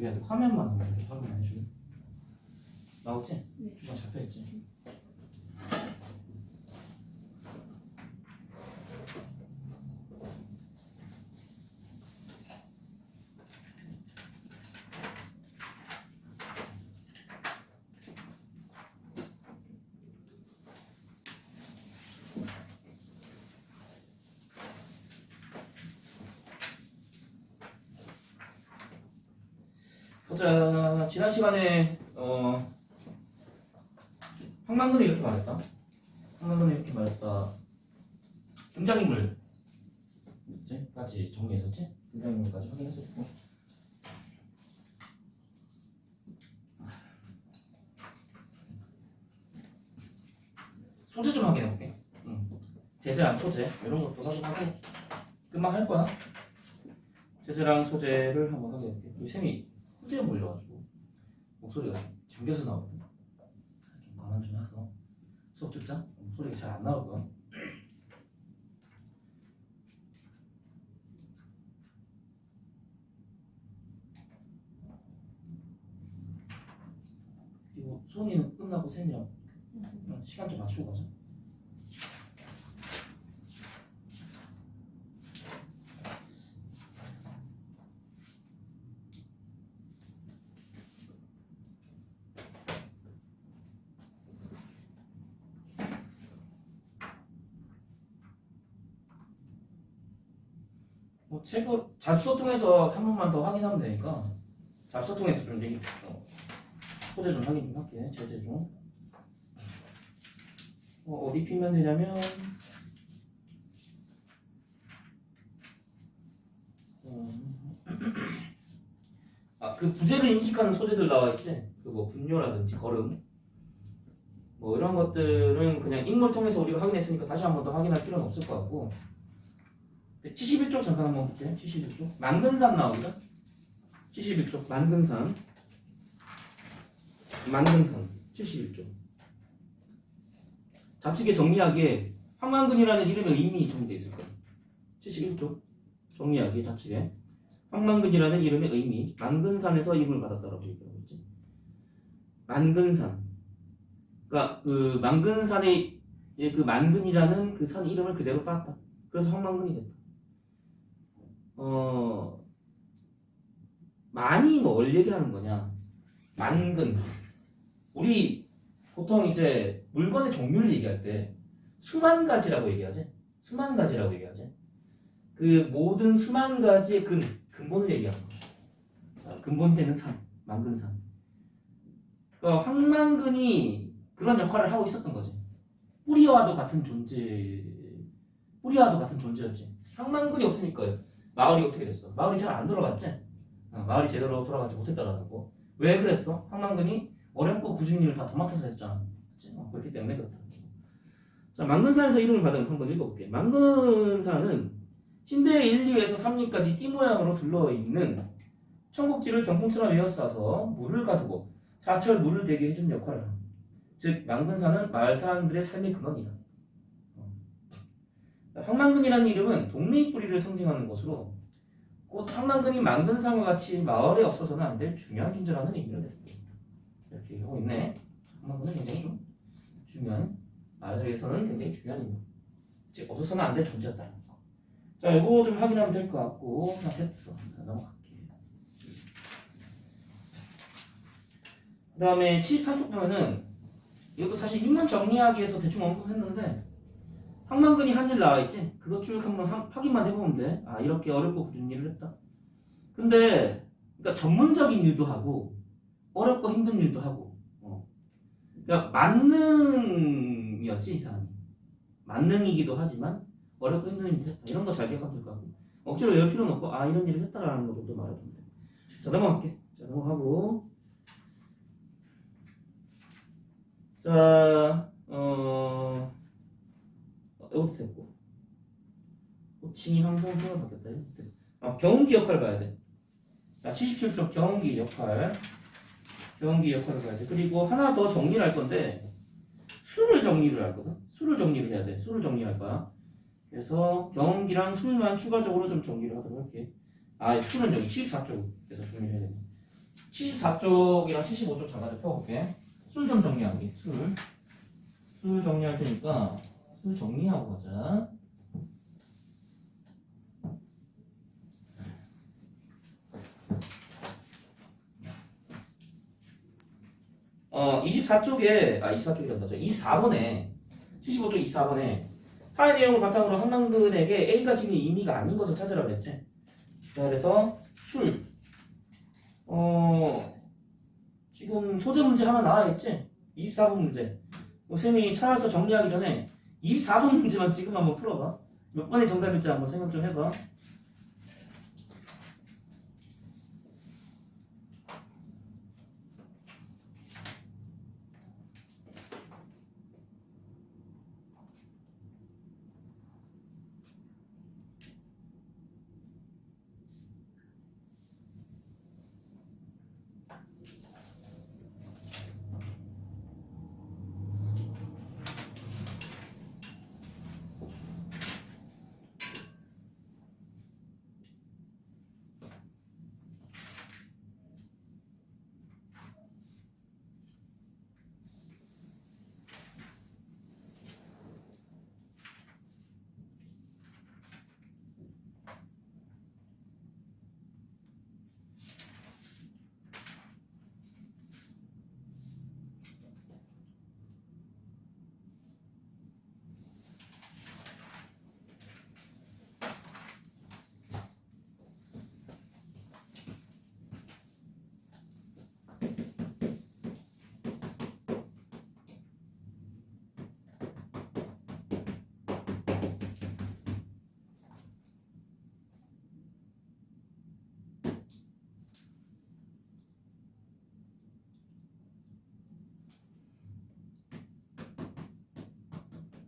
해야 돼. 화면만 한번 확인해 줄래? 나오지? 네. 주변 잡혀있지? 보자. 지난 시간에 황만근이 이렇게 말했다. 황만근이 이렇게 말했다. 등장인물까지 정리했었지? 등장인물까지 확인했었고. 소재 좀 확인해볼게. 제재랑 소재 이런 것도 확인하고 금방 할 거야. 제재랑 소재를 한번 확인해볼게. 우리 쌤이 후대에 몰려가지고 목소리가 잠겨서 나오거든. 좀 가만 좀 해서 수업 듣자. 목소리가 잘 안 나오거든. 그리고 수원이는 끝나고 쌤이랑 시간 좀 맞추고 가자. 책을 잡서 통해서 한 번만 더 확인하면 되니까 잡서 통해서 좀 얘기 소재 좀 확인 좀 할게. 제재 좀 어디 피면 되냐면 그 부재를 인식하는 소재들 나와 있지. 그 뭐 분뇨라든지 걸음 뭐 이런 것들은 그냥 인물 통해서 우리가 확인했으니까 다시 한 번 더 확인할 필요는 없을 것 같고. 71쪽 잠깐 한번 볼게요. 71쪽 만근산 나오죠? 71쪽 만근산 71쪽 좌측에 정리하기에 황만근이라는 이름의 의미 정리되어 있을 거예요. 71쪽 정리하기에 좌측에 황만근이라는 이름의 의미 만근산에서 이름을 받았다라고 얘기하고 있지. 만근산 그러니까 그 만근산의 그 만근이라는 그 산 이름을 그대로 따왔다. 그래서 황만근이 됐다. 많이 뭘 얘기하는 거냐? 만근. 우리 보통 이제 물건의 종류를 얘기할 때 수만 가지라고 얘기하지. 수만 가지라고 얘기하지. 그 모든 수만 가지의 근본을 얘기하는 거야. 자, 근본되는 산, 만근산. 그러니까 황만근이 그런 역할을 하고 있었던 거지. 뿌리와도 같은 존재였지. 황만근이 없으니까 마을이 어떻게 됐어? 마을이 잘 안 돌아갔지? 마을이 제대로 돌아가지 못했다라는 거. 왜 그랬어? 황만근이 어렵고 굳은 일을 다 도맡아서 했잖아. 그렇기 때문에 그렇다. 자, 만근산에서 이름을 받은 한번 읽어볼게. 만근산은 신대 1, 2에서 3리까지 띠 모양으로 둘러있는 청국지를 병풍처럼 에워싸서 물을 가두고 사철 물을 되게 해준 역할을 합니다. 즉 만근산은 마을 사람들의 삶의 근원이다. 황만근이라는 이름은 동네의 뿌리를 상징하는 것으로 곧 황만근이 만근산과 같이 마을에 없어서는 안 될 중요한 존재라는 의미를 내립니다. 이렇게 얘기하고 있네. 황만근은 굉장히 좀 중요한 마을에서는 굉장히 중요한 인물. 즉 없어서는 안 될 존재였다는 거. 자, 이거 좀 확인하면 될 것 같고 나 됐어. 넘어갈게. 그 다음에 73쪽 보면은 이것도 사실 인물 정리하기 위해서 대충 언급했는데 황만근이 한 일 나와있지? 그거 쭉 한번 확인만 해보면 돼. 아, 이렇게 어렵고 굳은 일을 했다. 근데 그러니까 전문적인 일도 하고 어렵고 힘든 일도 하고 그러니까 만능이었지 이 사람이. 만능이기도 하지만 어렵고 힘든 일도 했다. 이런 거 잘 기억하면 될 것 같고 억지로 외울 필요는 없고 아 이런 일을 했다라는 거 정도 말해주면 돼. 자, 넘어갈게. 자, 넘어가고 자, 이것도 됐고 호칭이 항상성을 바뀌었다. 경운기 역할을 봐야 돼. 자, 77쪽 경운기 역할을 봐야 돼. 그리고 하나 더 정리를 할 건데 수를 정리를 할 거든. 수를 정리를 해야 돼. 수를 정리할 거야. 그래서 경운기랑 수만 추가적으로 좀 정리를 하도록 할게. 아, 수는 여기 74쪽에서 정리를 해야 돼. 74쪽이랑 75쪽 잠깐 펴볼게. 술 좀 정리하기. 술 정리할 테니까 술 정리하고 가자. 24쪽에 24쪽이란다. 24번에 75쪽 24번에 하의 내용을 바탕으로 한만근에게 A가 지금 임의가 아닌 것을 찾으라 그랬지. 자, 그래서 술 지금 소재 문제 하나 나와 있지? 24번 문제. 쌤이 찾아서 정리하기 전에 24번 문제만 지금 한번 풀어봐. 몇 번이 정답일지 한번 생각 좀 해봐.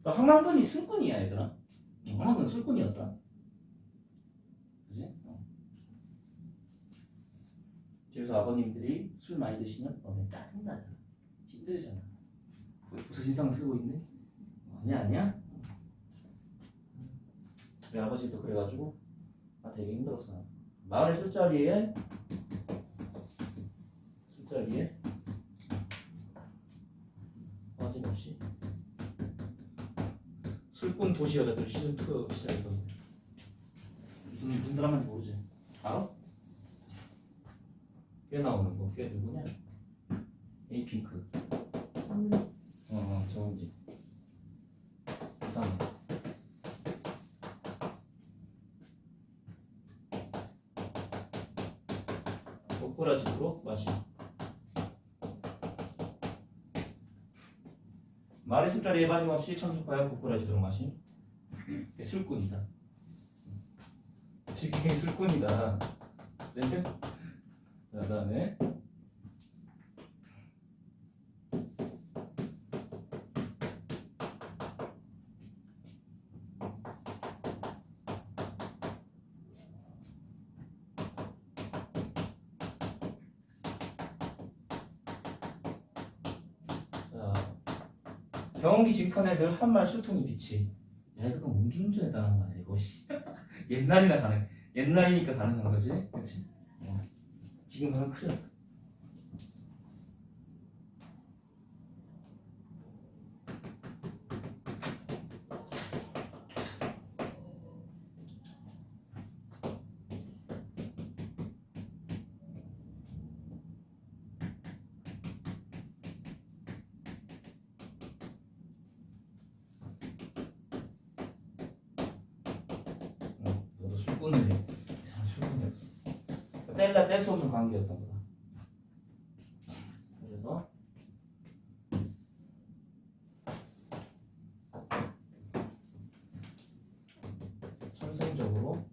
한만근이 술꾼이야 얘들아. 한만근 술꾼이었다. 그지? 집에서 아버님들이 술 많이 드시면 짜증나잖아. 힘들잖아. 무슨 인상 쓰고 있네? 아니야. 우리 아버지도 그래가지고 되게 힘들었어. 마을의 술자리에 빠짐없이 술꾼 도시 여자들 시즌2 시작했던데 무슨 드라마인지 모르지? 알아? 걔 나오는 거. 걔 누구냐? 에이핑크. 정은지. 부산. 꼬꾸라지도록 마시. 말의 술자리에 빠짐없이 참석하여 꼬꾸라지도록 마시. 걔 술꾼이다. 걔 술꾼이다. 자, 그다음에 경운기 직판에 늘 한 말 술통이 빛이. 야 이거 음주운전에 따른 거 아니야 이거. 옛날이니까 가능한 거지, 그렇지? 지금 가면 큰일 났다. 너도 술꾼을 해. 술꾼이었어. 뗄라 뗄 수 없는 관계였던 거다. 그래서 선생적으로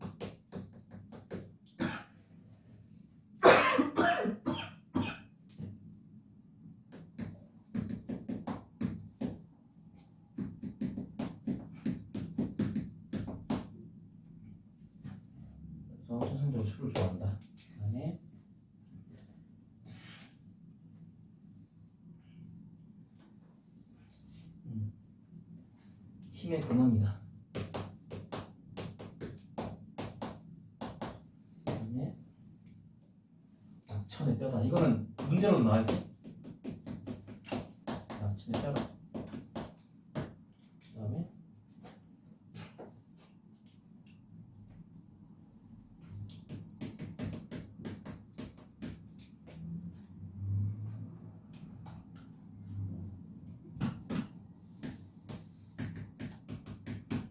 술을 좋아한다. 그다음에 힘의 근원이다. 그다음에 천의 뼈다. 이거는 문제로 나와야 돼. 자, 천의 뼈다. 그 다음에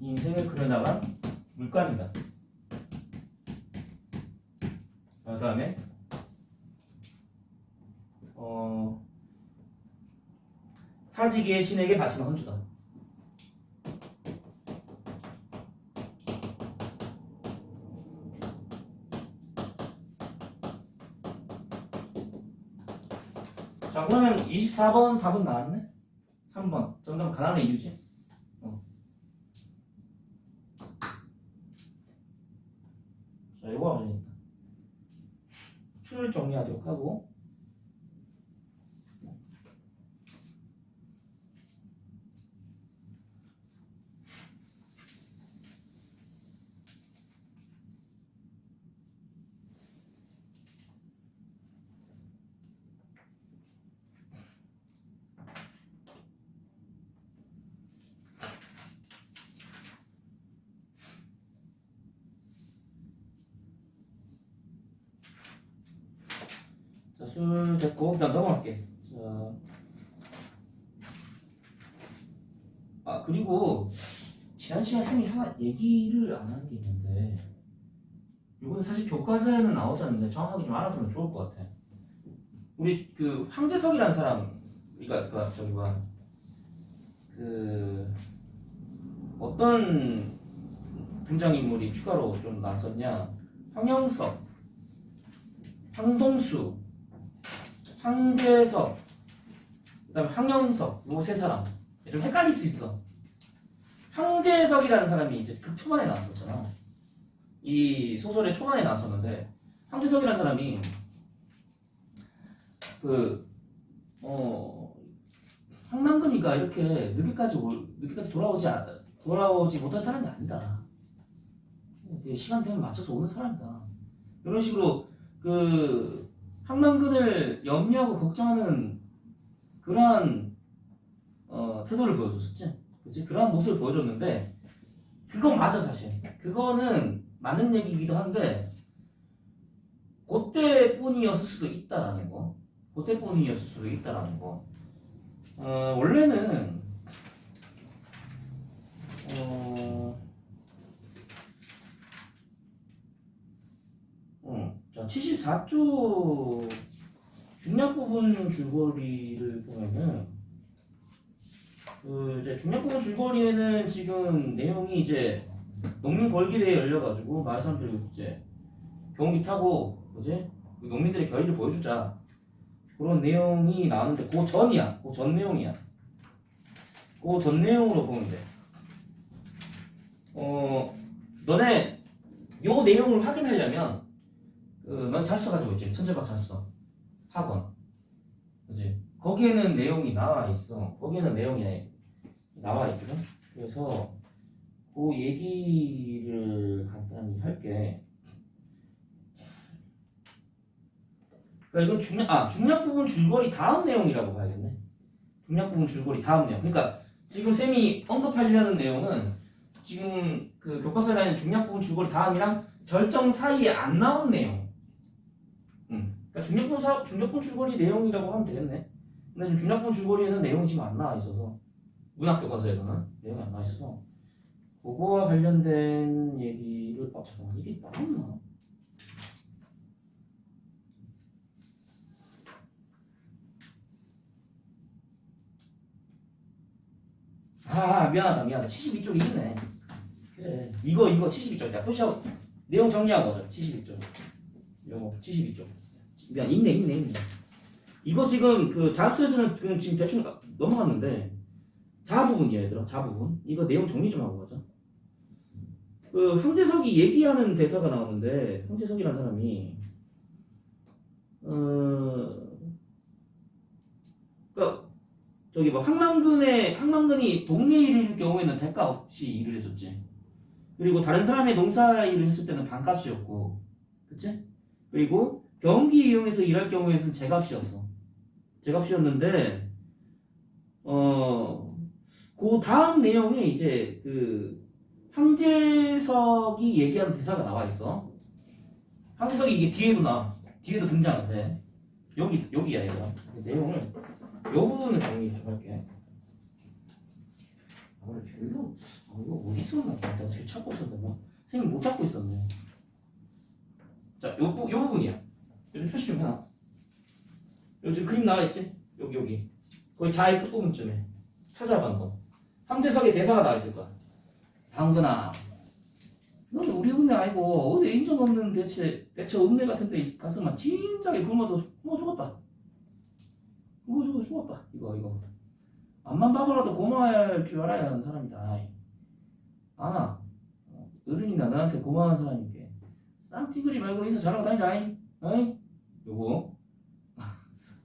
인생을 그려나간 물감이다. 그 다음에 사지기의 신에게 바치는 헌주다. 자, 그러면 24번 답은 나왔네? 3번 점점 가난의 이유지. 자, 이거 아니니까 툴 정리하도록 하고, 자, 술 됐고 그다음 넘어갈게. 자, 그리고 지난 시간에 쌤이 하나 얘기를 안 한 게 있는데, 이거는 사실 교과서에는 나오지 않는데 정확하게 좀 알아두면 좋을 것 같아. 우리 그 황제석이라는 사람, 그러니까 저기 어떤 등장인물이 추가로 좀 났었냐? 황영석, 황동수, 황제석, 그다음에 황영석, 요 세 사람 좀 헷갈릴 수 있어. 황제석이라는 사람이 이제 그 초반에 나왔었잖아. 이 소설의 초반에 나왔었는데, 황제석이라는 사람이 황만근이가 이렇게 늦게까지 돌아오지 못할 사람이 아니다. 시간 되면 맞춰서 오는 사람이다. 이런 식으로 그 황만근을 염려하고 걱정하는 그러한 태도를 보여줬었지. 그치? 그러한 모습을 보여줬는데, 그건 맞아. 사실 그거는 맞는 얘기이기도 한데, 그때뿐이었을 수도 있다라는 거. 그때뿐이었을 수도 있다라는 거. 원래는 자, 74조 중략 부분 줄거리를 보면은, 이제 중략 부분 줄거리에는 지금 내용이 이제 농민 벌기대회 열려가지고 마을 사람들이 이제 경기 타고 뭐지? 농민들의 결의를 보여주자, 그런 내용이 나오는데, 그 전이야. 그 전 내용이야. 그 전 내용으로 보면 돼. 너네 요 내용을 확인하려면 넌 자습서 가지고 있지. 천재박 자습서 학원, 그지? 거기에는 내용이 나와 있어. 거기에는 내용이 나와 있거든. 그래서 그 얘기를 간단히 할게. 그러니까 이건 중략 부분 줄거리 다음 내용이라고 봐야겠네. 중략 부분 줄거리 다음 내용. 그러니까 지금 쌤이 언급하려는 내용은 지금 그 교과서에 나있는 중략 부분 줄거리 다음이랑 절정 사이에 안 나온 내용. 그러니까 중략 부분 줄거리 내용이라고 하면 되겠네. 근데 지금 중략 부분 줄거리에는 내용이 지금 안 나와 있어서, 문학 교과서에서는 내용이 안 나와 있어서, 그거와 관련된 얘기를 잠깐만, 이게 나왔나? 미안하다. 72쪽이 있네. 그래. 이거 72쪽. 내가 푸시하고 내용 정리한 거죠. 72쪽. 요거 72쪽. 미안, 있네. 이거 지금 그 자습서에서는 지금 대충 넘어갔는데, 자 부분이에요, 얘들아. 자 부분. 이거 내용 정리 좀 하고 가자. 그 황제석이 얘기하는 대사가 나오는데, 황제석이라는 사람이 그러니까 저기 황만근이 동네 일일 경우에는 대가 없이 일을 해줬지. 그리고 다른 사람의 농사 일을 했을 때는 반값이었고, 그치? 그리고 경기 이용해서 일할 경우에는 제값이었어. 제값이었는데 그 다음 내용에 이제 그 황제석이 얘기하는 대사가 나와 있어. 황제석이 이게 뒤에도 나와. 뒤에도 등장하는데 여기야 얘가. 내용을 요 부분을 정리 좀 할게. 이거 어디 있었나? 내가 제일 찾고 있었는데 뭐 선생님 못 찾고 있었네. 자, 요 부분이야. 요즘 표시 좀 해놔. 요즘 그림 나와 있지? 여기 거의 좌의 끝부분쯤에 찾아봐 한번. 황제석의 대사가 나와 있을 거야. 당근아, 너는 우리 읍내 아니고 어디 인정 없는 대체 읍내 같은 데 갔으면 진작에 굶어 죽었다. 굶어 죽었다. 이거 앞만 봐서라도 고마워할 줄 알아야 하는 사람이다. 아나, 어른이나 너한테 고마운 사람인게 쌈티그리 말고 인사 잘하고 다니라. 어이? 요거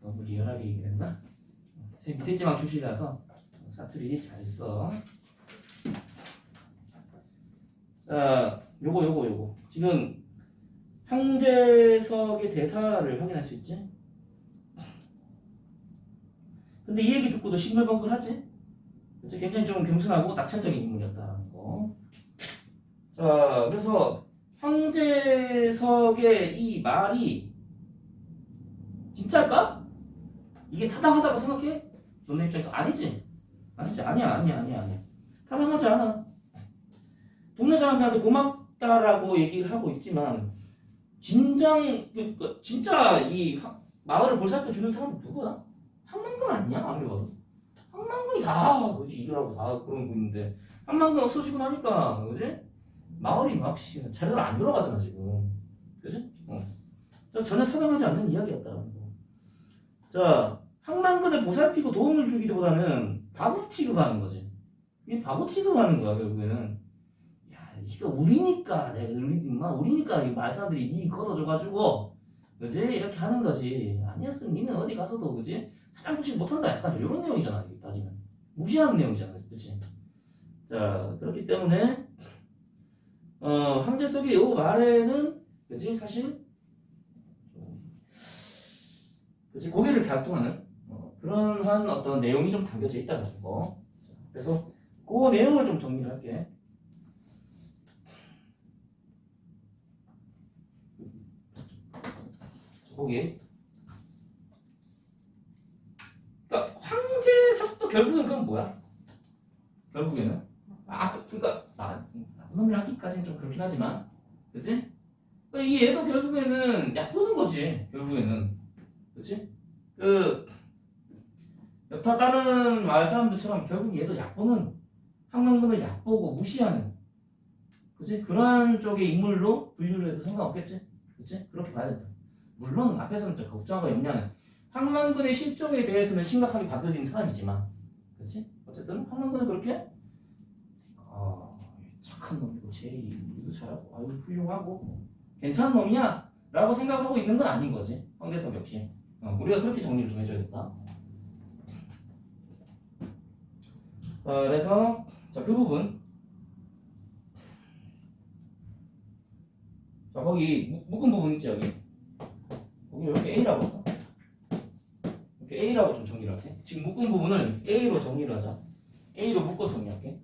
너무 리얼하게 얘기를 했나? 제 밑에 지방 출신이라서 사투리 잘 써. 자, 요거 지금 황제석의 대사를 확인할 수 있지? 근데 이 얘기 듣고도 싱글벙글하지? 그치? 굉장히 좀 겸손하고 낙천적인 인물이었다는 거. 자, 그래서 황제석의 이 말이 진짜일까? 이게 타당하다고 생각해? 너네 입장에서 아니지? 아니야. 타당하지 않아. 동네 사람들한테 고맙다라고 얘기를 하고 있지만 진짜 이 마을을 보살펴 주는 사람은 누구야? 한만근 아니야? 아무리 봐도 한만근이 다 그지 일하고 다 그런 거 있는데 한만근 없어지고 나니까 그지? 마을이 막 제대로 안 돌아가잖아 지금. 그지? 전혀 타당하지 않는 이야기였다라는 거. 자, 한만근을 보살피고 도움을 주기보다는 바보 취급하는 거지. 이게 바보 취급하는 거야 결국에는. 이거 우리니까 우리니까 이 말사들이 니 걷어줘가지고 그지 이렇게 하는 거지. 아니었으면 니는 어디 가서도 그지 사람 구실 못한다. 약간 이런 내용이잖아. 따지면 무시하는 내용이잖아. 그치? 자, 그렇기 때문에 황제석의 요 말에는 그지 사실 그치 고개를 갸우뚱하는 그런 어떤 내용이 좀 담겨져 있다는 거. 그래서 그 내용을 좀 정리를 할게. 거기. 그러니까 황제석도 결국은 그건 뭐야? 결국에는 그러니까 나쁜 놈이라 하기까지는 좀 그렇긴 하지만, 그렇지? 그러니까 이 얘도 결국에는 얕보는 거지. 결국에는, 그렇지? 여타 다른 마을 사람들처럼 결국 얘도 얕보는 한강군을 얕보고 무시하는, 그렇지? 그러한 쪽의 인물로 분류를 해도 상관없겠지, 그렇지? 그렇게 봐야 된다. 물론 앞에서는 좀 걱정하고 염려하는 황만근의 실종에 대해서는 심각하게 받아들인 사람이지만, 그렇지? 어쨌든 황만근은 그렇게 착한 놈이고 제일 일도 잘하고 아유 훌륭하고 괜찮은 놈이야 라고 생각하고 있는 건 아닌 거지. 황제석 역시 우리가 그렇게 정리를 좀 해줘야겠다. 그래서 자, 그 부분 자, 거기 묶은 부분 있지 여기 이렇게 A라고 할까? 이렇게 A라고 좀 정리를 할게. 지금 묶은 부분을 A로 정리를 하자. A로 묶어서 정리할게.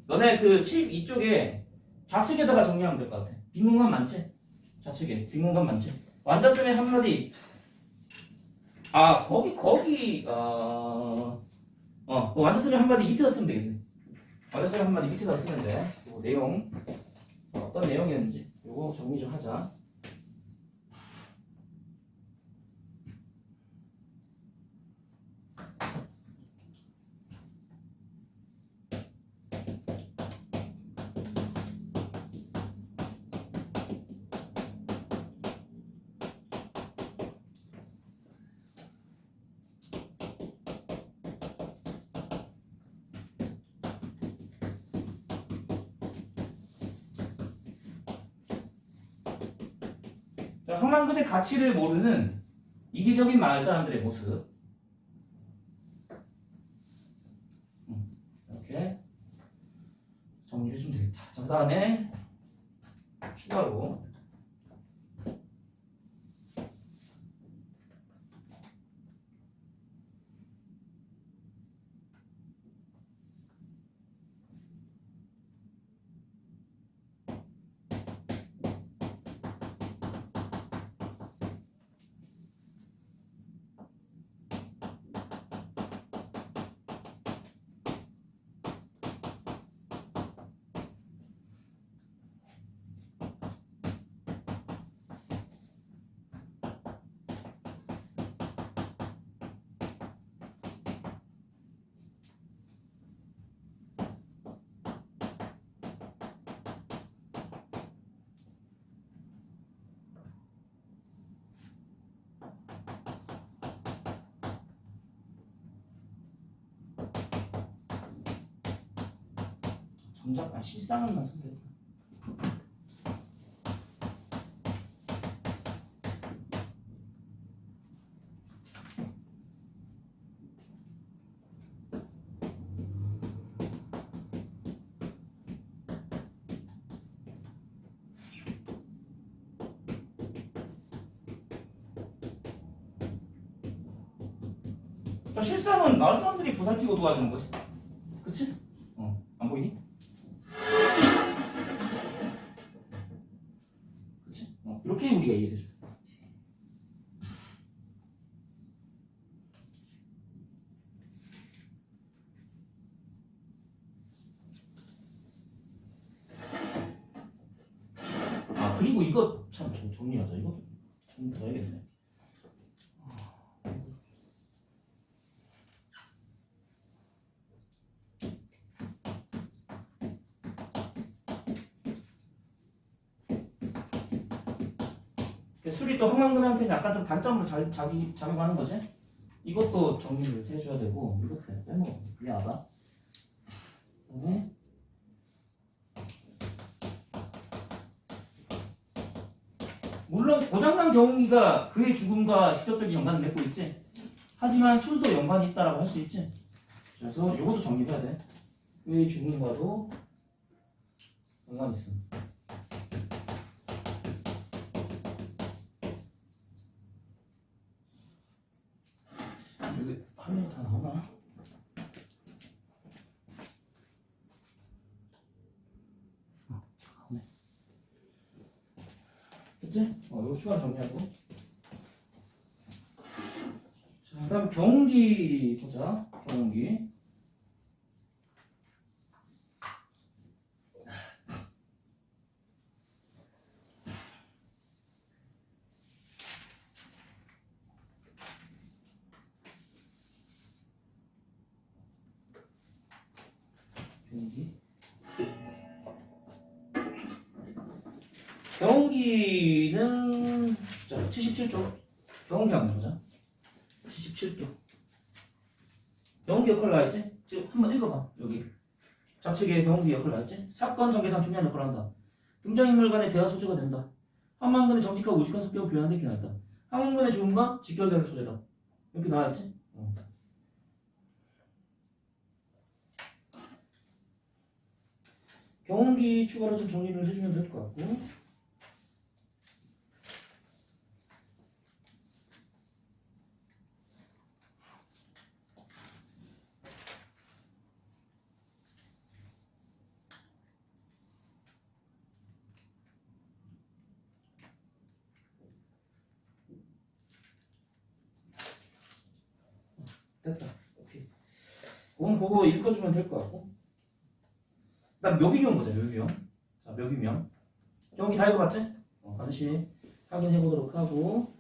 너네 그 칩 이쪽에 좌측에다가 정리하면 될 것 같아. 빈 공간 많지? 좌측에 빈 공간 많지? 완자쌤의 한마디. 완자쌤의 한마디 밑에다 쓰면 되겠네. 완자쌤의 한마디 밑에다 쓰면 돼. 요 내용 어떤 내용이었는지 요거 정리 좀 하자. 황만근의 가치를 모르는 이기적인 마을 사람들의 모습. 이렇게 정리해 주면 되겠다. 자, 그 다음에 추가로 정작 실상은만 쓰면 되겠다. 그러니까 실상은 마을 사람들이 보살피고 도와주는 거지. 그치? 안 보이니? 그치? 이렇게 우리가 이해해줘. 아, 그리고 이거 참 정리하자. 이거 정리 더 해야겠네. 술이 또 항만근한테 약간 좀 단점을 작용하는 거지? 이것도 정리를 해줘야 되고, 이것도 빼먹어. 미안하다. 물론 고장난 경운기가 그의 죽음과 직접적인 연관을 맺고 있지. 하지만 술도 연관이 있다라고 할 수 있지. 그래서 이것도 정리해야 돼. 그의 죽음과도 연관이 있어. 여기 화면이 다 나오나? 나오네. 됐지? 이거 추가 정리하고. 자, 그다음 경운기 보자. 경운기. 경운기는 자 77쪽 경운기 한번 보자. 77쪽 경운기 역할 나와있지? 지금 한번 읽어봐. 여기 좌측에 경운기 역할 나와있지? 사건 전개상 중요한 역할을 한다. 등장인물 간의 대화 소재가 된다. 항만근의 정직과 우직한 성격을 표현하는 데 기능했다. 항만근의 죽음과 직결되는 소재다. 이렇게 나와있지? 경운기 추가로 좀 정리를 해주면 될 것 같고. 됐다. 오케이. 그건 보고 읽어주면 될 것 같고. 그다음 묘비명 보자. 묘비명. 자, 묘비명. 경운기 다 읽어봤지? 반드시 확인해 보도록 하고.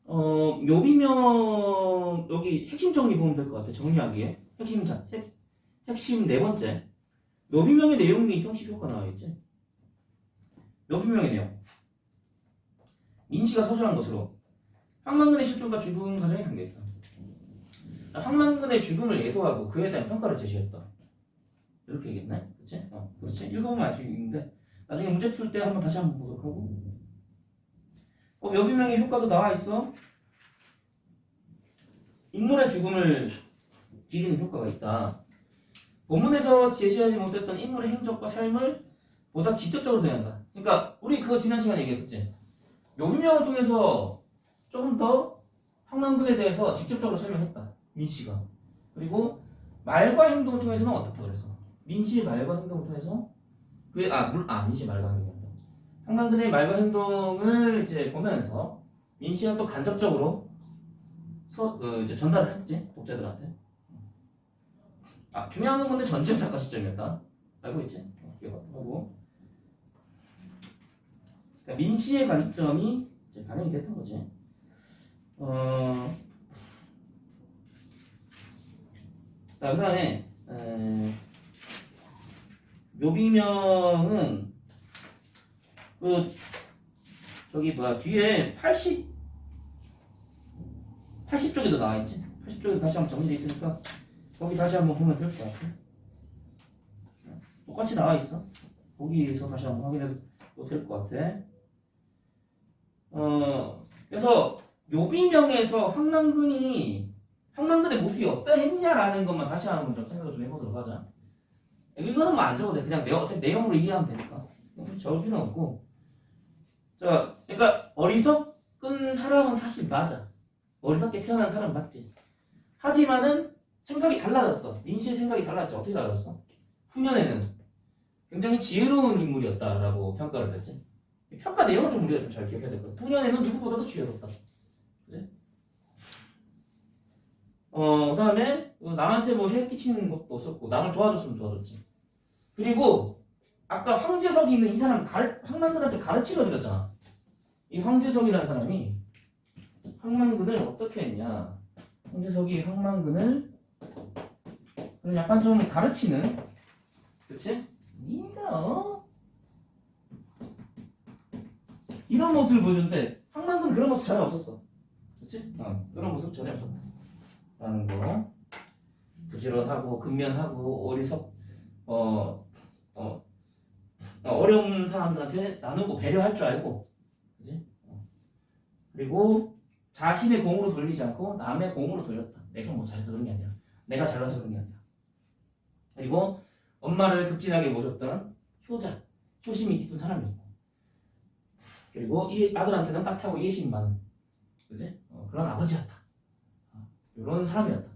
묘비명 여기 핵심 정리 보면 될 것 같아. 정리하기에 핵심 네 번째. 묘비명의 내용 및 형식 효과 나와있지. 묘비명의 내용. 민씨가 서술한 것으로 항만근의 실존과 죽음 과정이 담겨있다. 항만근의 죽음을 예도하고 그에 대한 평가를 제시했다. 이렇게 얘기했네. 그치? 그렇지. 읽어보면 알 수 있는데 나중에 문제 풀 때 한번 다시 한번 보도록 하고. 묘비명의 효과도 나와있어. 인물의 죽음을 기리는 효과가 있다. 본문에서 제시하지 못했던 인물의 행적과 삶을 보다 직접적으로 대한다. 그러니까 우리 그거 지난 시간에 얘기했었지. 묘비명을 통해서 조금 더 항만근에 대해서 직접적으로 설명했다. 민씨가. 그리고 말과 행동을 통해서는 어떻다 그랬어. 민씨의 말과 행동을 통해서 민씨의 말과 행동이란다. 항만근의 말과 행동을 이제 보면서 민씨가 또 간접적으로 이제 전달을 했지 독자들한테. 중요한 건 근데 전지현 작가 시점이었다. 알고 있지? 기억하고. 그러니까 민씨의 관점이 이제 반영이 됐던 거지. 그다음에 묘비명은 뒤에 80쪽에도 나와있지? 80쪽에 다시 한번 정리되어 있으니까 거기 다시 한번 보면 될 것 같아. 똑같이 나와 있어. 거기에서 다시 한번 확인해도 될 것 같아. 그래서 묘비명에서 황만근의 모습이 어떠했냐라는 것만 다시 한번 좀 생각을 좀 해보도록 하자. 이거는 뭐 안 적어도 돼. 그냥 어차피 내용으로 이해하면 되니까. 적을 필요는 없고. 자, 그러니까 어리석은 사람은 사실 맞아. 어리석게 태어난 사람은 맞지. 하지만은 생각이 달라졌어. 민씨의 생각이 달라졌죠. 어떻게 달라졌어? 후년에는 굉장히 지혜로운 인물이었다라고 평가를 했지. 평가 내용을 좀 우리가 좀 잘 기억해야 될 거야. 후년에는 누구보다도 지혜롭다. 그지? 그다음에 남한테 뭐 해 끼치는 것도 없었고 남을 도와줬으면 도와줬지. 그리고 아까 황제석이 있는 이 사람 황만근한테 가르치려 드렸잖아. 이 황제석이라는 사람이 황만근을 어떻게 했냐? 황제석이 황만근을 약간 좀 가르치는, 그치? 니가 이런 모습을 보여줬는데 황만근 그런 모습 전혀 없었어. 그치? 그런 모습 전혀 없었다. 라는 거. 부지런하고 근면하고 어려운 사람들한테 나누고 배려할 줄 알고, 그지? 그리고 자신의 공으로 돌리지 않고 남의 공으로 돌렸다. 내가 뭐 잘해서 그런 게 아니라, 내가 잘나서 그런 게 아니라. 그리고 엄마를 극진하게 모셨던 효심이 깊은 사람이었고, 그리고 이 아들한테는 따뜻하고 이해심이 많은, 그지? 그런 아버지였다. 이런 사람이었다.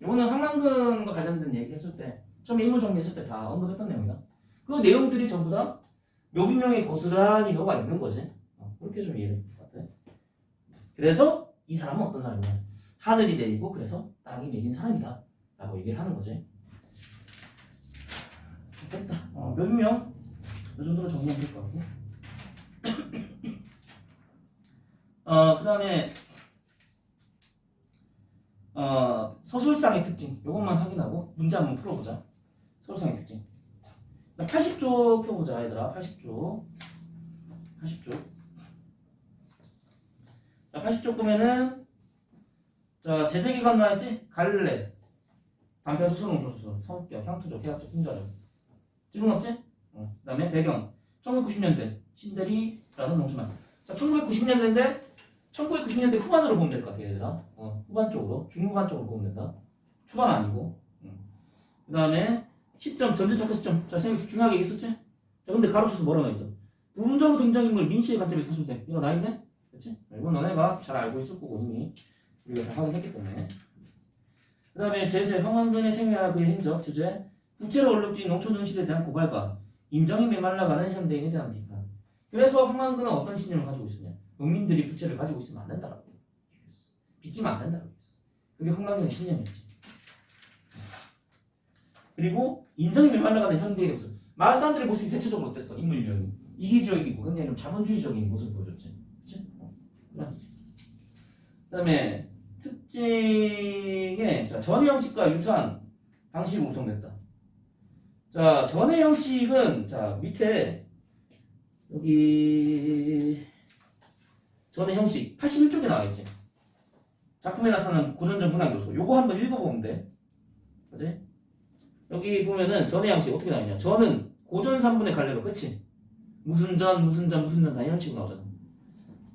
이거는 황만근과 관련된 얘기 했을 때, 처음에 인물 정리했을 때 다 언급했던 내용이다. 그 내용들이 전부 다 묘비명에 고스란히 녹아 있는 거지. 그렇게 좀 이해를 할 것 같아. 그래서 이 사람은 어떤 사람이냐? 하늘이 내리고 그래서 땅이 내린 사람이다 라고 얘기를 하는 거지. 됐다. 묘비명 이 정도로 정리하면 될 것 같고. 그 다음에 서술상의 특징 이것만 확인하고 문제 한번 풀어보자. 서술상의 특징 80쪽 펴보자 얘들아. 80쪽 자 80쪽 보면은 자 재세기관 나와있지? 갈래 단편 소설, 농촌소설, 성격, 향토적, 해학적, 풍자적 지금 없지? 그 다음에 배경 1990년대 신대리라는 농촌만. 자 1990년대인데 1990년대 후반으로 보면 될 것 같아 얘들아. 후반 쪽으로 중후반 쪽으로 보면 된다. 초반 아니고. 그 다음에 시점 전제 착화 시점. 자 선생님 중요하게 얘기했었지? 자 근데 가로쳐서 뭐라고 있어? 부분적으로 등장인물 민씨의 관점에서 사실돼. 이거 나있네? 그치? 이건 너네가 잘 알고 있을 거고 이미 우리가 다 확인했기 때문에. 그 다음에 제재 황만근의 생애와 그의 행적 주제 부채로 얼룩진 농촌 현실에 대한 고발과 인정이 메말라가는 현대인에 대한 비판. 그래서 황만근은 어떤 신념을 가지고 있었냐? 농민들이 부채를 가지고 있으면 안 된다라고 얘기했어. 빚지면 안 된다라고 했어. 그게 황만근의 신념이었지. 그리고 인정이 메말라가는 현대인의 모습. 마을 사람들의 모습이 대체적으로 어땠어? 인물 유형이 이기적이고 굉장히 좀 자본주의적인 모습을 보여줬지. 그치? 그 다음에 특징에 자, 전의 형식과 유사한 방식으로 구성됐다. 자, 전의 형식은 자 밑에 여기 전의 형식 81쪽에 나와있지. 작품에 나타나는 고전적 문학 요소. 요거 한번 읽어보면 돼. 그치? 여기 보면은 전의 형식 어떻게 나오냐. 전은 고전 3분의 갈래로 끝이. 무슨 전 다 이런 식으로 나오잖아.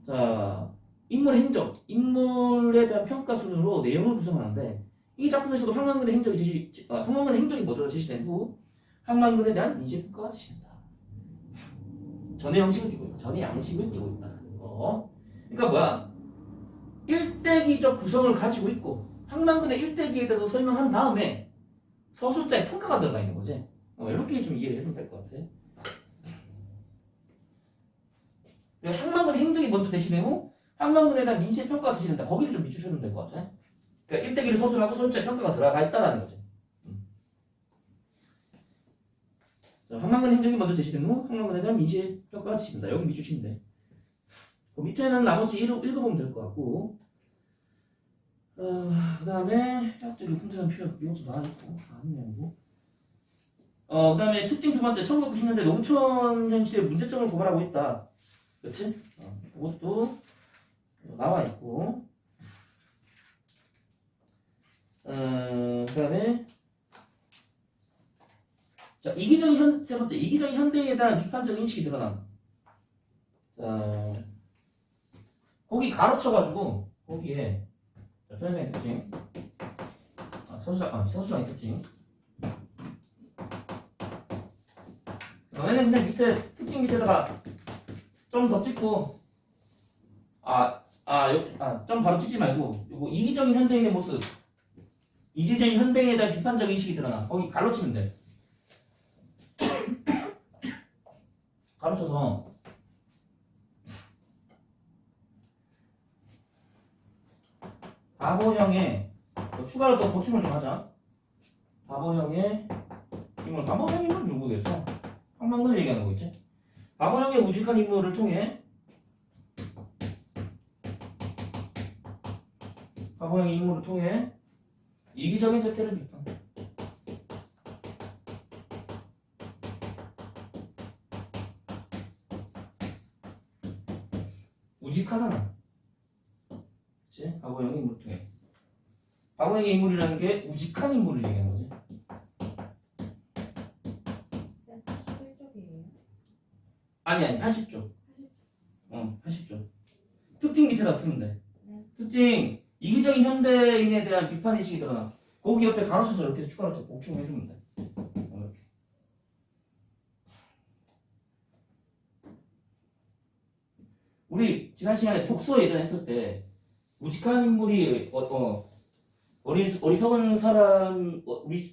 자, 인물의 행적, 인물에 대한 평가 순으로 내용을 구성하는데 이 작품에서도 황만근의 행적이 먼저 제시된 후 황만근에 대한 인식평가가 제시된다. 전의 형식을 띄고 있다. 전의 양식을 띄고 있다. 그러니까 뭐야? 일대기적 구성을 가지고 있고 황만근의 일대기에 대해서 설명한 다음에 서술자의 평가가 들어가 있는 거지. 이렇게 좀 이해를 해주면 될 것 같아. 황만근의 행적이 먼저 대신된 후 황만근에 대한 민시의 평가가 제시된다. 거기를 좀 비추셔도 될 것 같아. 그러니까 일대기를 서술하고 서술자의 평가가 들어가 있다라는 거지. 자, 황만근의 행적이 먼저 제시된 후 황만근에 대한 민시의 평가가 제시된다. 여기 비추시면 돼. 그 밑에는 나머지 읽어보면 될 것 같고. 그 다음에 해학적인 풍자한 표현 이것도 나와있고 다른 내용이고. 그 다음에 특징 두 번째 1990년대 농촌 현실의 문제점을 고발하고 있다. 그렇지? 그것도 나와있고. 그 다음에 자, 세 번째, 이기적인 현대인에 대한 비판적 인식이 드러남. 자, 거기 가로쳐가지고, 거기에, 자, 표현상의 특징, 서술상의 특징. 얘는 그냥 밑에, 특징 밑에다가 좀 더 찍고, 좀 바로 찍지 말고, 요거 이기적인 현대인의 모습, 이기적인 현대인에 대한 비판적 인식이 드러나. 거기 가로치면 돼. 가로쳐서, 바보형의, 추가로 또 보충을 좀 하자. 바보형의 인물 누구겠어? 황망근을 얘기하는 거겠지? 바보형의 우직한 인물을 통해 바보형의 인물을 통해 이기적인 세태를 비판. 우직하잖아. 그치? 바보형의 인물을 통해. 바보형의 인물이라는 게 우직한 인물을 얘기하는 거지. 쌤 81쪽이에요. 아니 80조. 80조. 특징 밑에다 쓰면 돼. 네. 특징 이기적인 현대인에 대한 비판의식이 드러나. 거기 옆에 가로쳐서 이렇게 추가로 더 보충해주면 돼. 이렇게. 우리 지난 시간에 독서 예전 했을 때 우직한 인물이 어리석은 사람,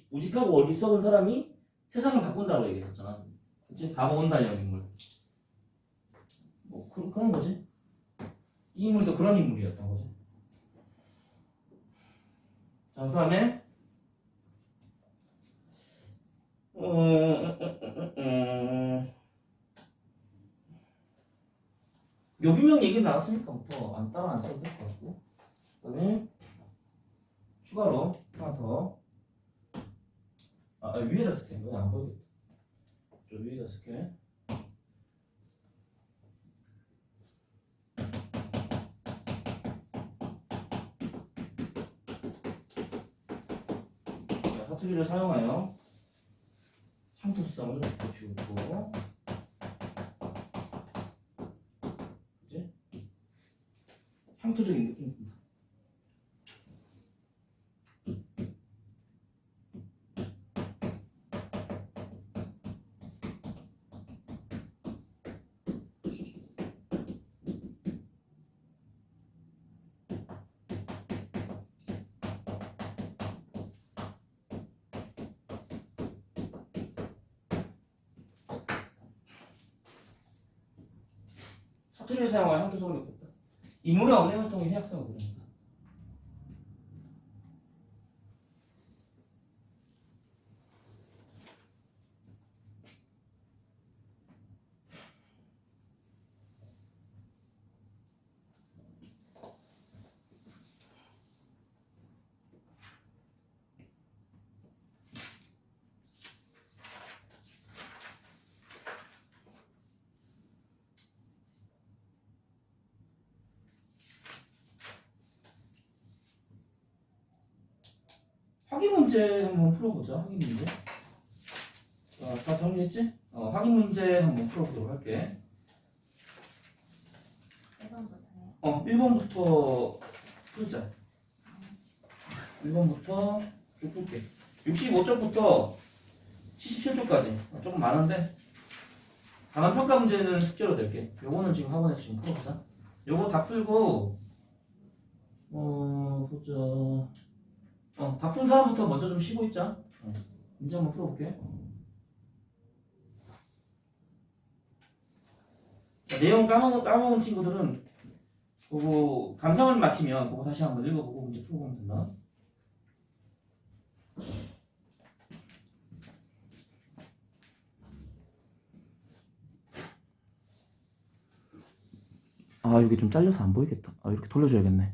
우직하고 어리석은 사람이 세상을 바꾼다고 얘기했었잖아. 그치? 바보 온달형 인물. 뭐 그런 거지. 이 인물도 그런 인물이었던 거지. 자, 그 다음에 묘비명 얘기 나왔으니까 따라 안 써도 될 것 같고. 그 다음에 추가로 하나 더. 위에다 쓸게. 이거 안 보이겠다. 저 위에다 쓸게. 자, 사투리를 사용하여 향토성을 높이고, 그지? 향토적인 느낌. 사투리를 사용하여 향토성을 높였다. 인물의 언행을 통해 해악성을 드러낸다. 확인 문제 한번 풀어보자. 확인 문제. 다 정리했지? 확인 문제 한번 풀어보도록 할게. 1번부터요? 1번부터 풀자. 1번부터 쭉 풀게. 65쪽부터 77쪽까지. 조금 많은데 단원 평가 문제는 숙제로 낼게. 요거는 지금 학원에서 지금 풀어보자. 요거 다 풀고 보자. 다 푼 사람부터 먼저 좀 쉬고 있자. 문제 한번 풀어볼게. 자, 내용 까먹은 친구들은 그거 감상을 마치면 그거 다시 한번 읽어보고 문제 풀어보면 된다. 여기 좀 잘려서 안 보이겠다. 이렇게 돌려줘야겠네.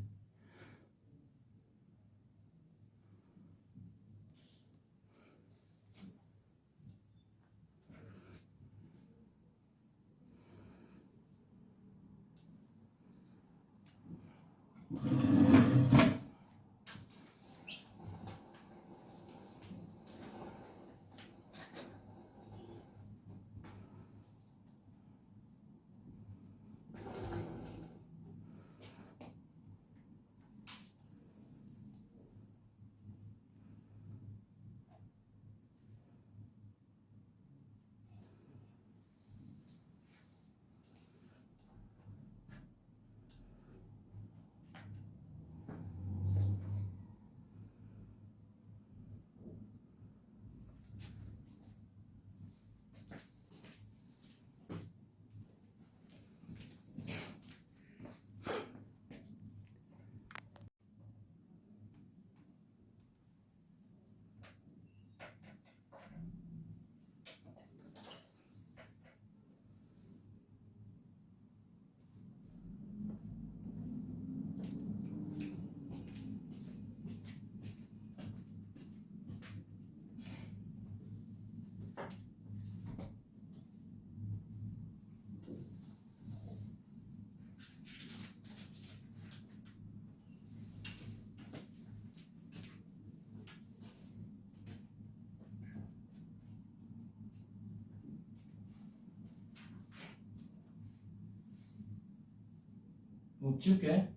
이거 지울게.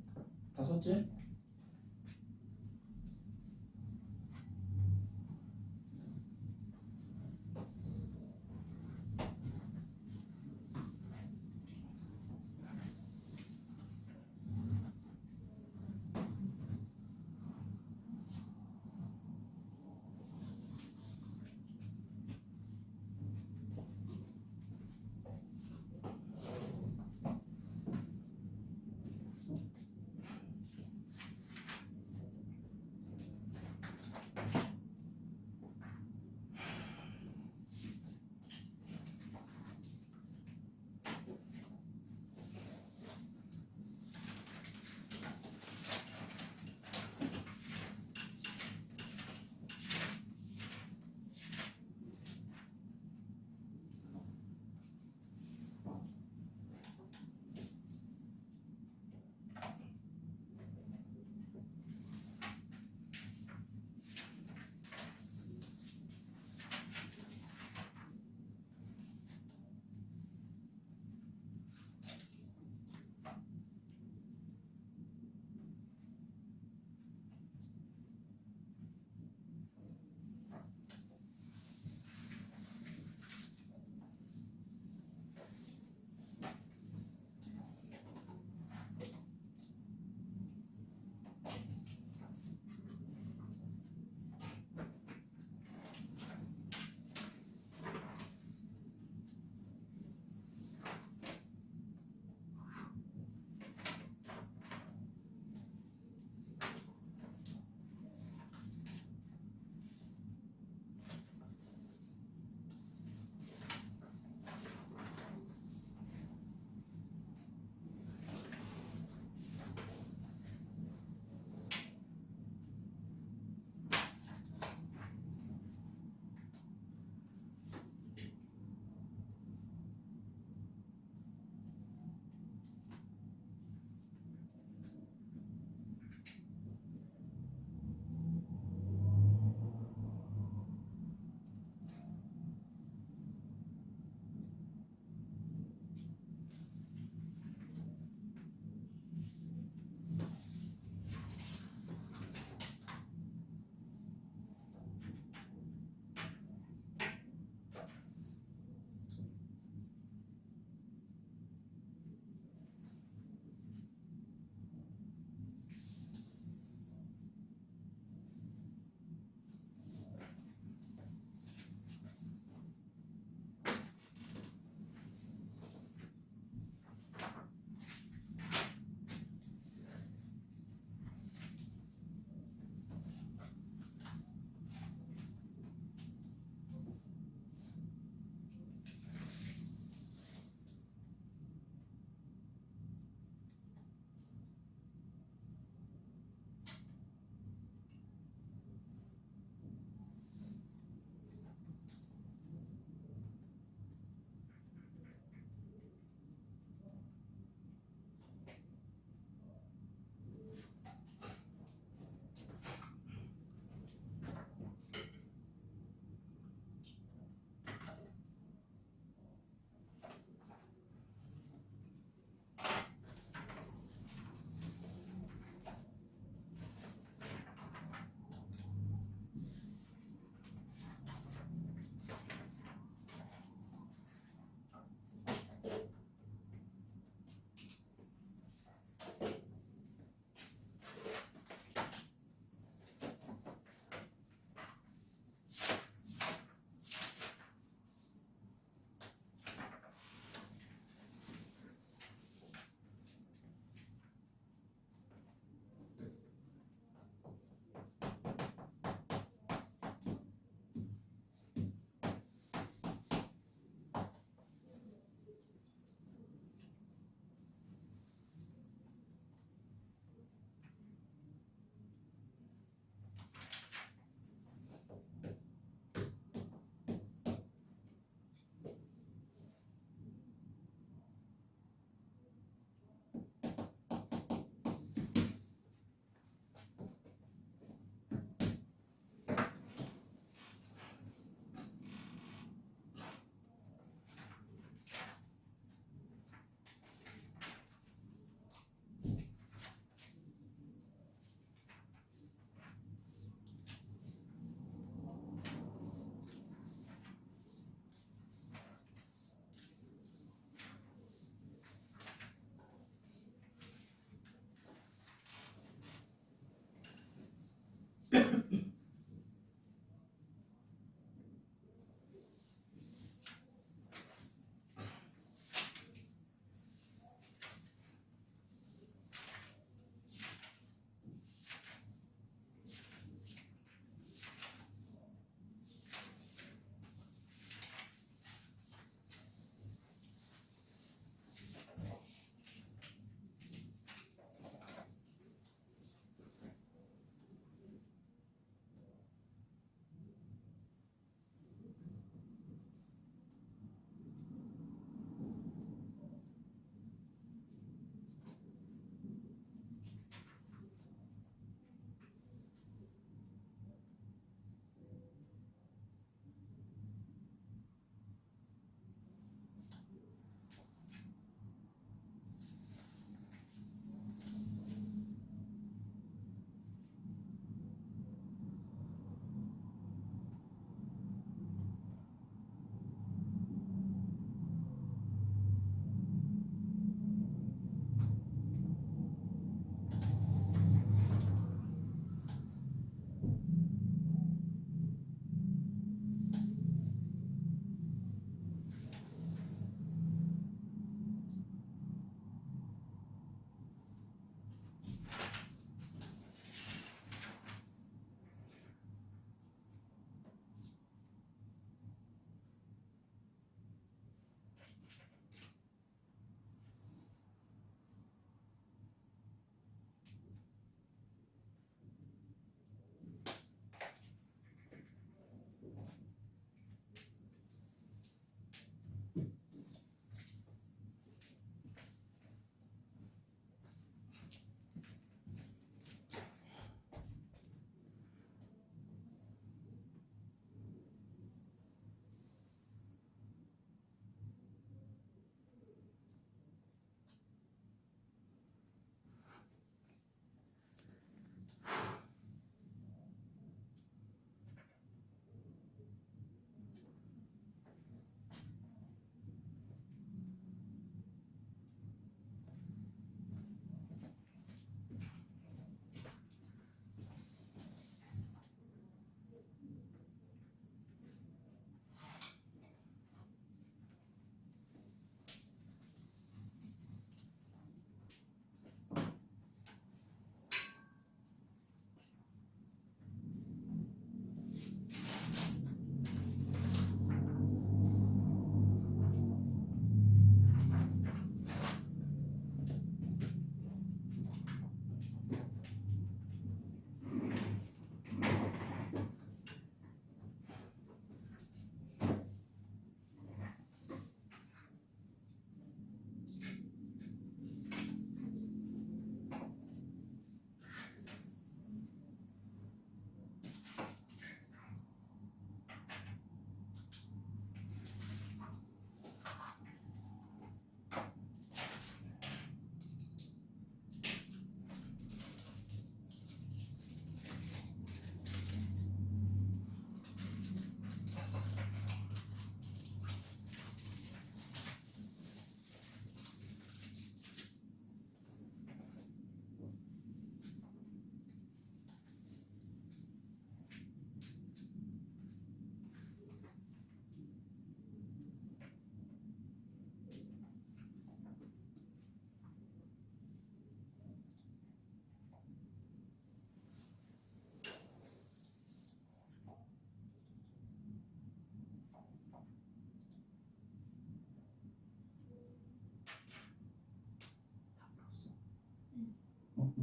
다 썼지?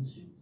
뭐지?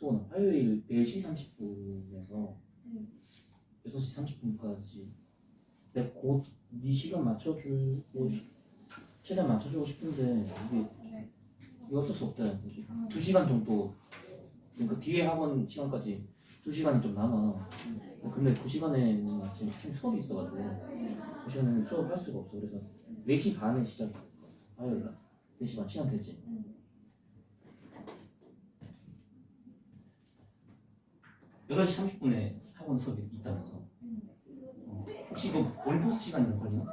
소원아, 화요일 4시 30분에서 네. 6시 30분까지 내가 곧 네 시간 맞춰주고 최대한 맞춰주고 싶은데 이게 네. 어쩔 수 없다. 이게 아, 2시간 정도 그러니까 뒤에 학원 시간까지 2시간이 좀 남아. 근데 2시간에는 아침 수업이 있어가지고 2시간에는 수업을 할 수가 없어. 그래서 4시 반에 시작해. 화요일날 4시 반 시간 되지. 8시 30분에 학원 수업이 있다면서. 혹시 이거 올버스 시간이 걸리나?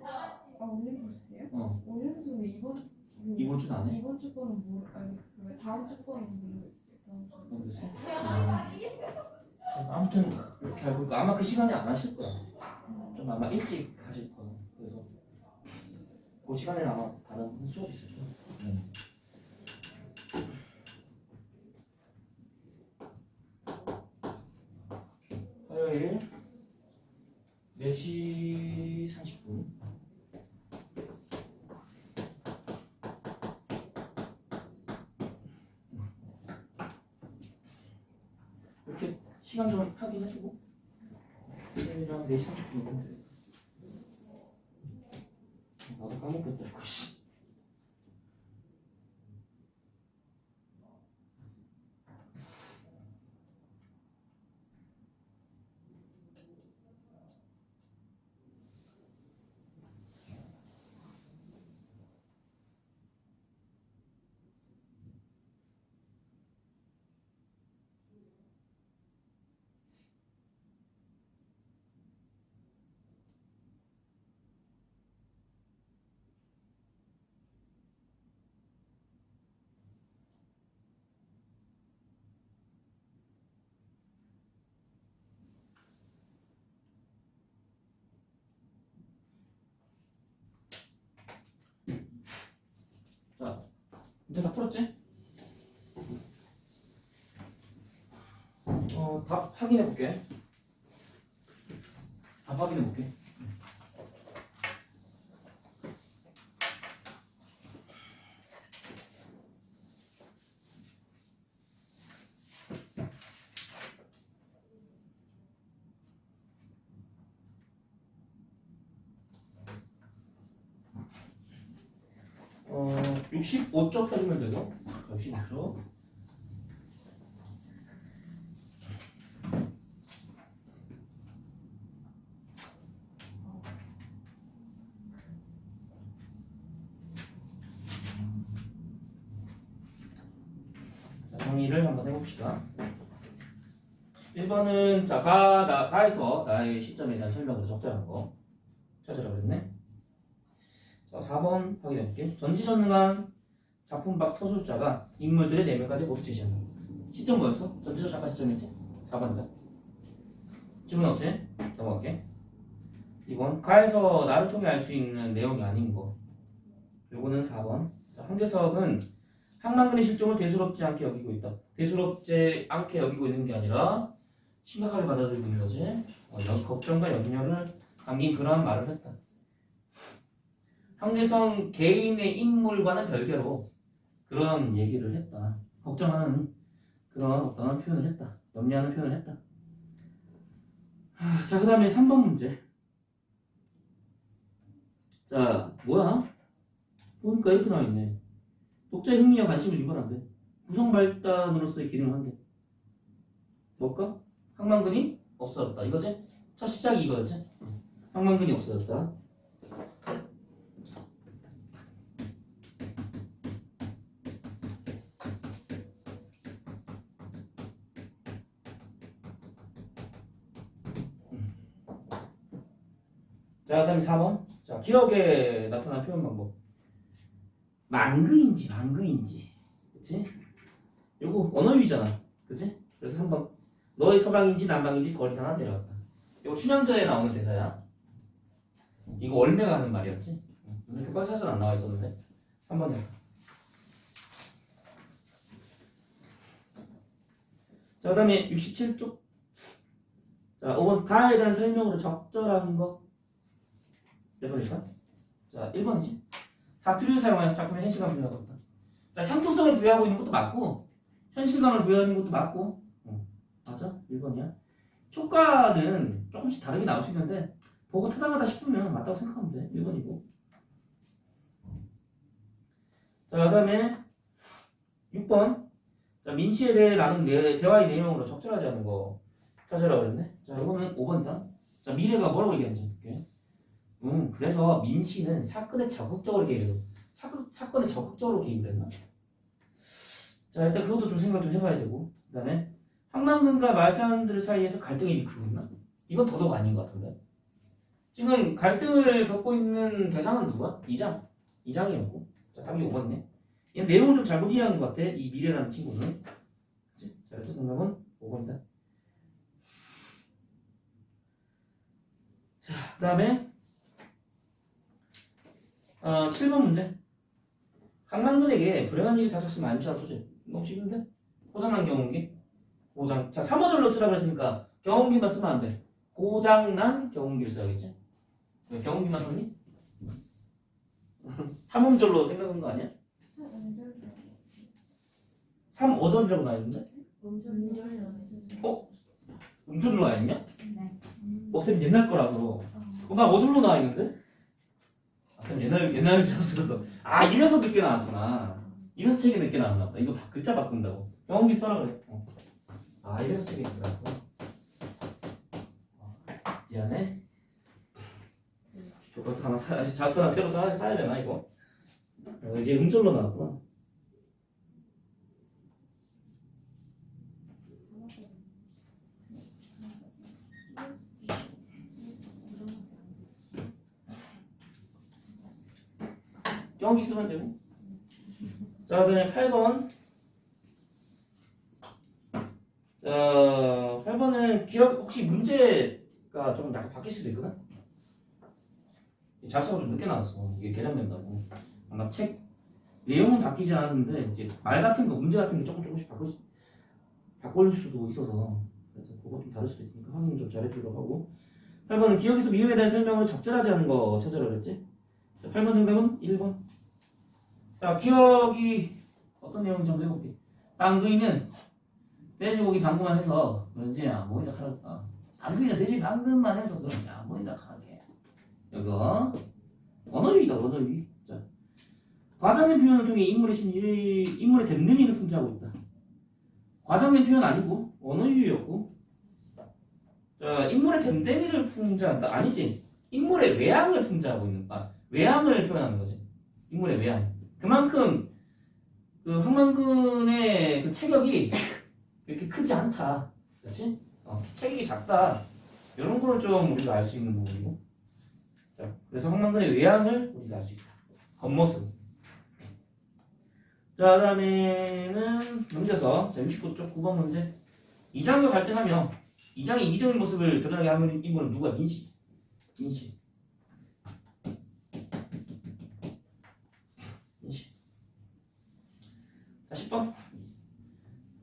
아, 올림포스요? 어. 올림포스는 이번 주는 안 해? 이번 주 거는 아니 다음 주 거는 모르겠어요. 다음 주. 모르겠어? 아무튼 이렇게 알고 있고 아마 그 시간에 안 하실 거야. 좀 아마 일찍 하실 거야. 그래서 그 시간에는 아마 다른 수업이 있을 거야. 화요일 4시 30분. 이렇게 시간 좀 확인하시고 화요일이랑 4시 30분인데 나도 까먹겠다 이거 씨. 자, 이제 다 풀었지? 답 확인해 볼게. 답 확인해 볼게. 어, 65쪽 펴주면 되죠? 65쪽. 자, 정리를 한번 해봅시다. 1번은 자, 가에서 나의 시점에 대한 설명으로 적절한 거 찾으라고 그랬네. 자, 4번 확인해볼게. 전지전능한 작품 밖 서술자가 인물들의 내면까지 모두 제시한다. 시점 뭐였어? 전지적 작가 시점이지? 4번이다. 질문 없지? 넘어갈게. 2번 가에서 나를 통해 알 수 있는 내용이 아닌 거. 요거는 4번. 자, 황재석은 항만근의 실종을 대수롭지 않게 여기고 있다. 대수롭지 않게 여기고 있는 게 아니라 심각하게 받아들이고 있는 거지. 걱정과 염려를 담긴 그러한 말을 했다. 황재성 개인의 인물과는 별개로 그런 얘기를 했다. 걱정하는 그런 어떤 표현을 했다. 염려하는 표현을 했다. 자, 그 다음에 3번 문제. 자, 뭐야? 보니까 이렇게 나와있네. 독자의 흥미와 관심을 유발한대. 구성 발단으로서의 기능을 한대. 뭘까? 항만근이 없어졌다. 이거지? 첫 시작이 이거였지? 항만근이 없어졌다. 자, 그 다음에 4번. 자, 기억에 나타난 표현 방법. 만그인지. 그치? 요거 언어유희잖아. 그치? 그래서 3번. 너의 서방인지 남방인지 거리 하나 내려갔다. 이거 춘향전에 나오는 대사야. 이거 월매가 하는 말이었지? 근데 교과서에서는 안 나와 있었는데 3번 해. 자, 그 다음에 67쪽. 자, 5번 가에 대한 설명으로 적절한 거. 몇 번일까? 자, 1번이지. 사투리를 사용하여 작품의 현실감을 부여하고 있다. 자, 향토성을 부여하고 있는 것도 맞고 현실감을 부여하는 것도 맞고 맞아? 1번이야. 효과는 조금씩 다르게 나올 수 있는데 보고 타당하다 싶으면 맞다고 생각하면 돼. 1번이고. 자, 그 다음에 6번. 자, 민씨에 대해 나눈 대화의 내용으로 적절하지 않은 거 찾으라고 그랬네. 자, 이거는 5번이다. 자, 미래가 뭐라고 얘기하는지 볼게. 그래서 민씨는 사건에 적극적으로 개입해서 사건에 적극적으로 개입을 했나? 자, 일단 그것도 좀 생각 좀 해봐야 되고. 그 다음에 황만근과 마을 사람들 사이에서 갈등이 일으키고 있나? 이건 더더욱 아닌 것 같은데. 지금 갈등을 겪고 있는 대상은 누구야? 이장이었고. 자, 답이 5번이네. 얘 내용을 좀 잘못 이해한 것 같아. 이 미래라는 친구는. 그치? 자, 그래서 정답은 5번이다. 자, 그 다음에 7번 문제. 황만근에게 불행한 일이 닥쳤으면 안주한 소재. 너무 쉽은데? 고장난 경운기. 자, 3어절로 쓰라고 그랬으니까 경운기만 쓰면 안 돼. 고장난 경운기를 써야겠지? 왜 경운기만 썼니? 3음절로 생각한 거 아니야? 3어절이라고 나있는데? 음절로 나있냐? 쌤 옛날 거라서. 나 어절로 나있는데? 쌤 옛날 잘 없어서. 이래서 늦게 나왔구나. 이래서 책이 늦게 나왔나 보다. 이거 글자 바꾼다고. 경운기 써라 그래. 이래서 책이 늦게 나왔구나. 미안해. 교과서 하나 잡서 하나 새로 사야 되나 이거? 이제 음절로 나왔구나. 경기 쓰면 되고. 자, 그다음에 8번. 자, 8번은 기억 혹시 문제가 좀 약간 바뀔 수도 있거든. 잡서가 좀 늦게 나왔어. 이게 개정된다고. 아마 책 내용은 바뀌지 않았는데 이제 말 같은 거, 문제 같은 게 조금씩 바꿀 수도 있어서 그래서 그거 좀 다를 수도 있으니까 확인 좀 잘해주도록 하고. 8번은 기억에서 미움에 대한 설명을 적절하지 않은 거 찾으라 그랬지. 자, 8번 정답은 1번. 자, 기억이 어떤 내용인지 한번 해볼게. 방금이는 돼지고기 방금만 해서 그런지 안 보인다 카라까. 방금이는 돼지 방금만 해서 그런지 안 보인다 카라게. 이거 언어유희다, 언어유희. 자, 과장된 표현을 통해 인물의 됨됨이를 풍자하고 있다. 과장된 표현 아니고 언어유희였고. 자, 인물의 됨됨이를 풍자한다. 아니지. 인물의 외향을 풍자하고 있는 거야. 외향을 표현하는 거지. 인물의 외향. 그만큼 그 황만근의 그 체격이 그렇게 크지 않다. 그렇지? 체격이 작다. 이런 거를 좀 우리가 알 수 있는 부분이고. 자, 그래서 황만근의 외향을 우리가 알 수 있다. 겉모습. 자, 그 다음에는 넘겨서 69쪽 9번 문제. 이장과 갈등하며 이장의 이기적인 모습을 드러나게 하는 인물은 누구야? 민씨. 자, 10번.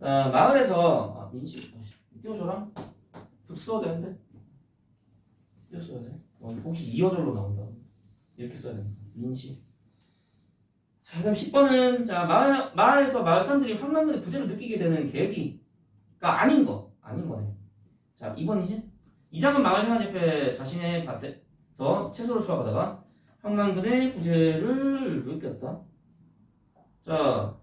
마을에서 민씨 띄워줘라. 붙 써도 되는데 띄워줘야 돼. 혹시 2어절로 나온다. 이렇게 써야 돼. 민씨. 자, 그다음 10번은 자, 마을에서 마을 사람들이 황만근의 부재를 느끼게 되는 계기가 아닌 거네. 자, 2번이지. 이장은 마을 회관 옆에 자신의 밭에서 채소를 수확하다가 황만근의 부재를 느꼈다. 자,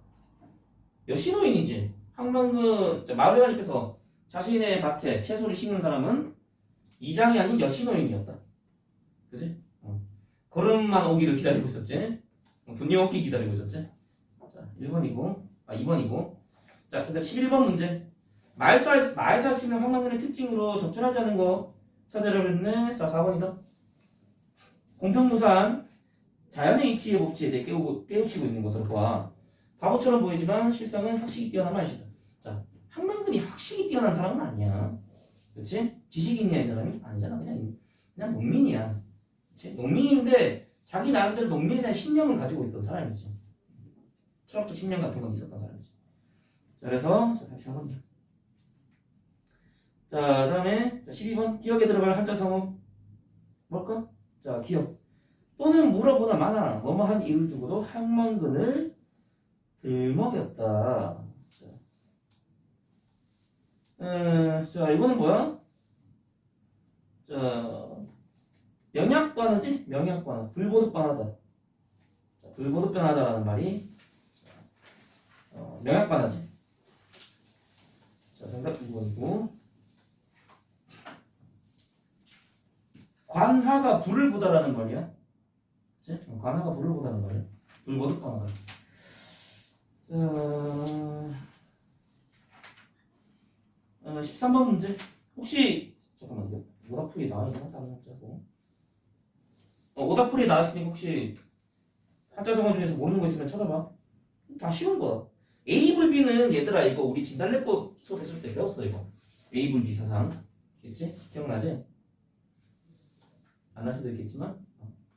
여신호인이지. 황만근 마을 회관 옆에서 자신의 밭에 채소를 심는 사람은 이장이 아닌 여신호인이었다. 그지? 걸음만 오기를 기다리고 있었지. 분명 오기 기다리고 있었지. 자, 1번이고, 2번이고. 자, 그다음 11번 문제. 마을 살 수 있는 황만근의 특징으로 적절하지 않은 거 찾으려고 했네. 자, 4번이다. 공평무사한 자연의 이치의 법칙에 대해 깨우치고 있는 것으로 보아 바보처럼 보이지만 실상은 학식이 뛰어난 말이다. 자, 황만근이 학식이 뛰어난 사람은 아니야. 그렇지? 지식인이야 이 사람이? 아니잖아. 그냥 농민이야. 그렇지? 농민인데 자기 나름대로 농민에 대한 신념을 가지고 있던 사람이지. 철학적 신념 같은 건 있었던 사람이지. 자, 그래서 자, 다시 4번. 자, 그 다음에 12번. 기억에 들어갈 한자 성어 뭘까? 자, 기억. 또는 물어보다 많아. 뭐뭐한 이유를 두고도 황만근을 들먹였다. 자, 자, 이거는 뭐야? 자, 명약관어지? 명약관어. 불보듯관어다. 자, 불보듯관어다라는 말이 명약관어지. 자, 정답 2번이고. 관하가 불을 보다라는 말이야. 그치? 관하가 불을 보다는 말이야. 불보듯관어다. 자, 13번 문제. 혹시 잠깐만 이거 오답풀이 나와 있나? 다른 한자고. 오답풀이 나왔으니까 혹시 한자 성어 중에서 모르는 거 있으면 찾아봐. 다 쉬운 거야. A 불비는 얘들아 이거 우리 진달래꽃 수업했을 때 배웠어 이거. A 불비 사상. 있지? 기억나지? 안 할 수도 있겠지만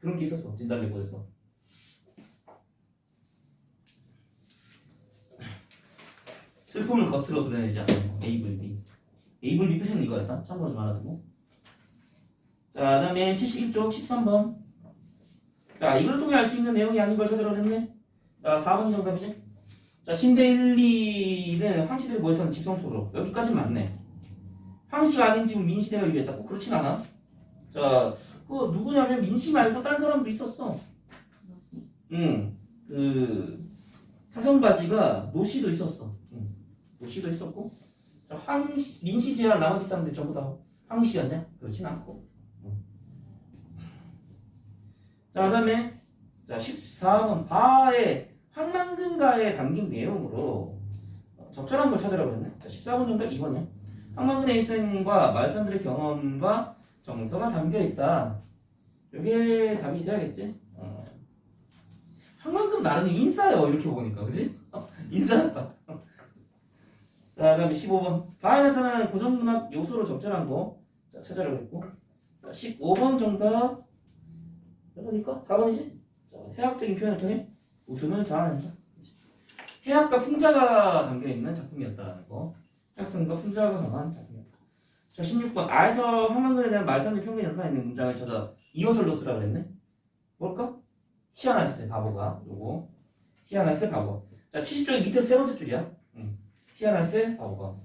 그런 게 있었어 진달래꽃에서. 슬픔을 겉으로 드러내지 않는 A 불비. A 불비 뜻은 이거였다. 참고로 좀 알아두고. 자, 그다음에 71쪽 13번. 자, 이걸 통해 알 수 있는 내용이 아닌 걸 찾으라고 했네. 자, 4번이 정답이지. 자, 신대 1, 2는 황씨들이 모여서는 집성초로. 여기까지 맞네. 황씨가 아닌 집은 민시대가 유리했다고? 그렇진 않아. 자, 그거 누구냐면 민씨 말고 딴 사람도 있었어. 그 타성바지가 노씨도 있었어. 노씨도 있었고. 자, 민씨 제한 나머지 사람들 전부 다 황씨였냐? 그렇진 않고. 자, 그 다음에 자 14번 바의 황만근가에 담긴 내용으로 적절한 걸 찾으라고 했네. 자, 14번 정답 2번이야. 황만근의 일생과 말씀들의 경험과 정서가 담겨 있다. 이게 답이 돼야겠지? 황만근 나름의 인싸요. 이렇게 보니까 그지? 인싸였다. 자, 그 다음에 15번 바에 나타나는 고전문학 요소로 적절한 거 자, 찾으라고 했고. 자, 15번 정답 그러니까 4번이지? 자, 해학적인 표현을 통해 웃음을 자아낸다. 해학과 풍자가 담겨있는 작품이었다는 거. 해학성과 풍자가 강한 작품이었다. 자, 16번 아에서 황만근에 대한 말상의 편견이 나타나있는 문장을 찾아 이어절로 쓰라고 했네. 뭘까? 희한할세 바보가 요거 희한할세 바보. 자, 70쪽의 밑에서 세 번째 줄이야. 희한할세 바보가.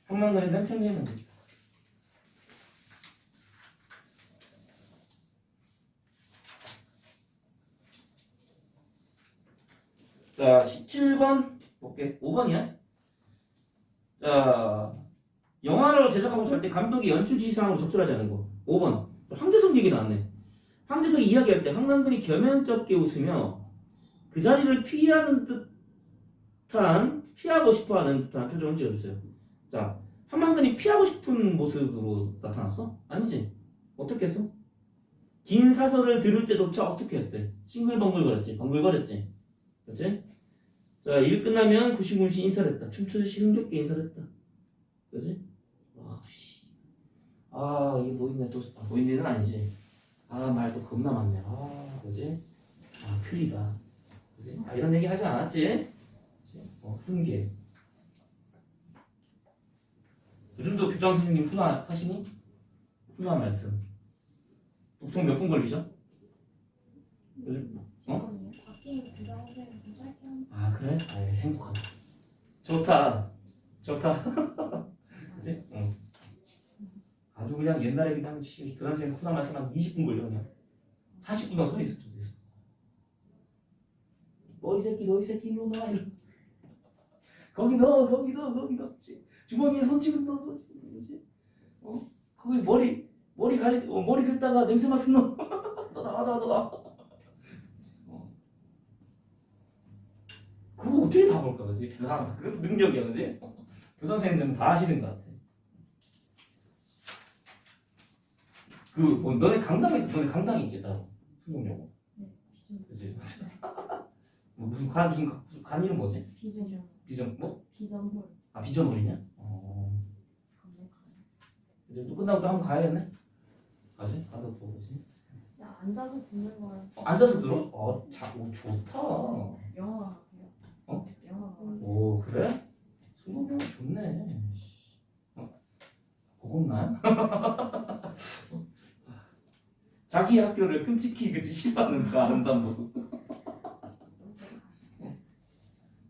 황만근에 대한 편견은 되지. 자, 17번 볼게. 5번이야. 자, 영화를 제작하고 할 때 감독이 연출 지시사항으로 적절하지 않은 거. 5번. 황재석 얘기 나왔네. 황재석이 이야기할 때 황만근이 겸연쩍게 웃으며 그 자리를 피하고 싶어하는 듯한 표정을 지어주세요. 자, 황만근이 피하고 싶은 모습으로 나타났어? 아니지. 어떻게 했어? 긴 사설을 들을 때조차 어떻게 했대? 싱글벙글거렸지. 벙글거렸지. 그치? 자, 일 끝나면 구시군시 인사를 했다. 춤추듯이 흥겹게 인사를 했다. 그치? 와, 씨. 아, 이게 노인네 또, 노인네는 아니지. 아, 말도 겁나 많네. 아, 그지? 아, 틀리다. 그지? 아, 이런 얘기 하지 않았지? 그치? 훈계. 요즘도 교장 선생님 훈화 하시니? 훈화 말씀. 보통 몇 분 걸리죠? 요즘, 바뀐 교장 선생님 좀 짧게 한 아, 그래? 아, 행복하다. 좋다. 좋다. 그치? 응. 아주 그냥 옛날에 그냥 교장 선생님 훈화 말씀 한 20분 걸려 그냥. 40분 동안 서 있었죠. 너 이 새끼, 너 이 새끼, 일로 나. 거기 넣어, 거기 넣어, 거기 넣어. 주머니에 손 집은 넣어, 손 집은 넣어. 거기 머리 긁다가 냄새 맡은 너. 너 나와. 그거 어떻게 다 볼까, 그지? 대단하다. 그것도 능력이야, 그지? 교장 선생님들은 다 하시는 것 같아. 너네 강당이 있지, 따로. 수능용어. 그지? 무슨 관 이름 뭐지? 비전 뭐? 비전홀. 아, 비전홀이냐? 이제 또 끝나고 또 한번 가야겠네. 가지? 가서 보지. 야, 앉아서 듣는 거야. 앉아서 들어? 오, 좋다. 영화 같아요. 어? 영화. 오, 그래? 수능용 좋네. 보겠나? 자기 학교를 끔찍히 그지 싫어하는 저 아름다운 모습.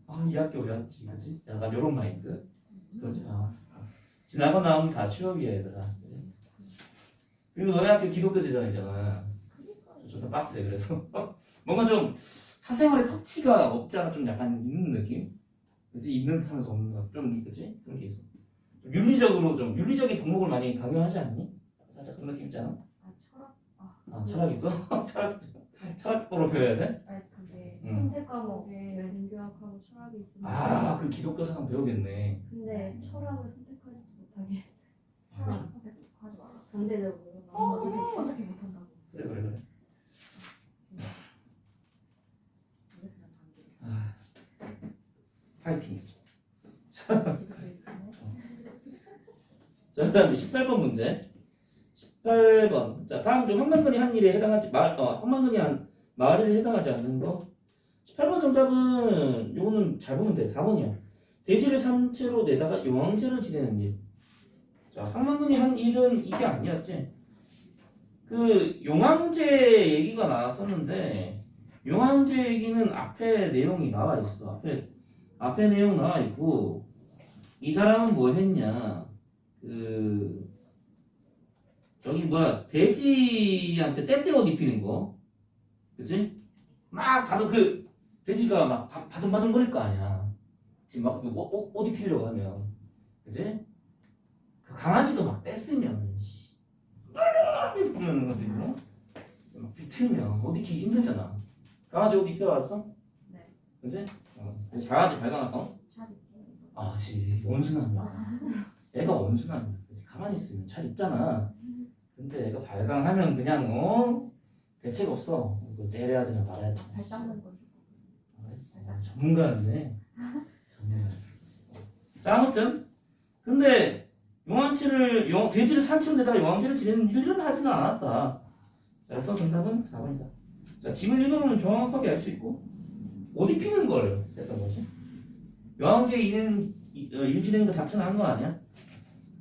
아, 이 학교 왜 왔지, 그지? 약간 요런 마인드. 그렇지. 지나고 나면 다 추억이야, 얘들아. 그지? 그리고 너네 학교 기독교 제자이잖아. 좀 더 빡세. 그래서 뭔가 좀 사생활의 터치가 없지 않아 좀 약간 있는 느낌? 그지? 있는 듯하면서 없는 것 좀, 그지? 그런 게 있어. 좀 윤리적으로 좀 윤리적인 덕목을 많이 강요하지 않니? 살짝 그런 느낌 있잖아. 철학. 철학 있어? 철학으로 배워야 돼? 아니 근데 응. 선택 과목에 인류학하고 철학이 있으면 그 기독교 사상 배우겠네. 근데 철학을 선택하지 못하게 했어요. 철학을 선택하지 마라. 강제적으로 어차피 못한다고. 그래. 그래서 난 파이팅. 반대로. 자, 그다음에 18번 문제. 18번. 자, 다음 중 한만근이 한 일에 해당하지 한만근이 한 말에 해당하지 않는 거. 18번 정답은 요거는 잘 보면 돼. 4번이야. 돼지를 산채로 내다가 용왕제를 지내는 일. 자, 한만근이 한 일은 이게 아니었지. 그 용왕제 얘기가 나왔었는데 용왕제 얘기는 앞에 내용이 나와 있어. 앞에 내용 나와 있고 이 사람은 뭐 했냐? 저기 뭐야 돼지한테 떼떼옷 입히는 거, 그치? 막 봐도 돼지가 막 바둥바둥거릴 거 아니야. 지금 막 옷 입히려고 하면, 그치? 그 강아지도 막 떼쓰면 보면 것들이 막 비틀면 옷 입히기 힘들잖아. 강아지 옷 입혀봤어? 네. 그치? 강아지 발광할까? 잘 입게. 지 원순함이야. 애가 원순함이야. 그치? 가만히 있으면 잘 입잖아. 근데 애가 발광하면 그냥 대책 없어. 이거 내려야 되나 말아야 되나. 발 닦는 거. 전문가였네. 전문가였어. 자, 아무튼 근데 돼지를 산채로 내다가 용왕제를 지내는 일은 하지는 않았다. 자, 그래서 정답은 4번이다. 자, 지문 읽어보면 정확하게 알 수 있고 옷 입히는 걸 했던 거지. 용왕제 일 지내는 것 자체는 한 거 아니야.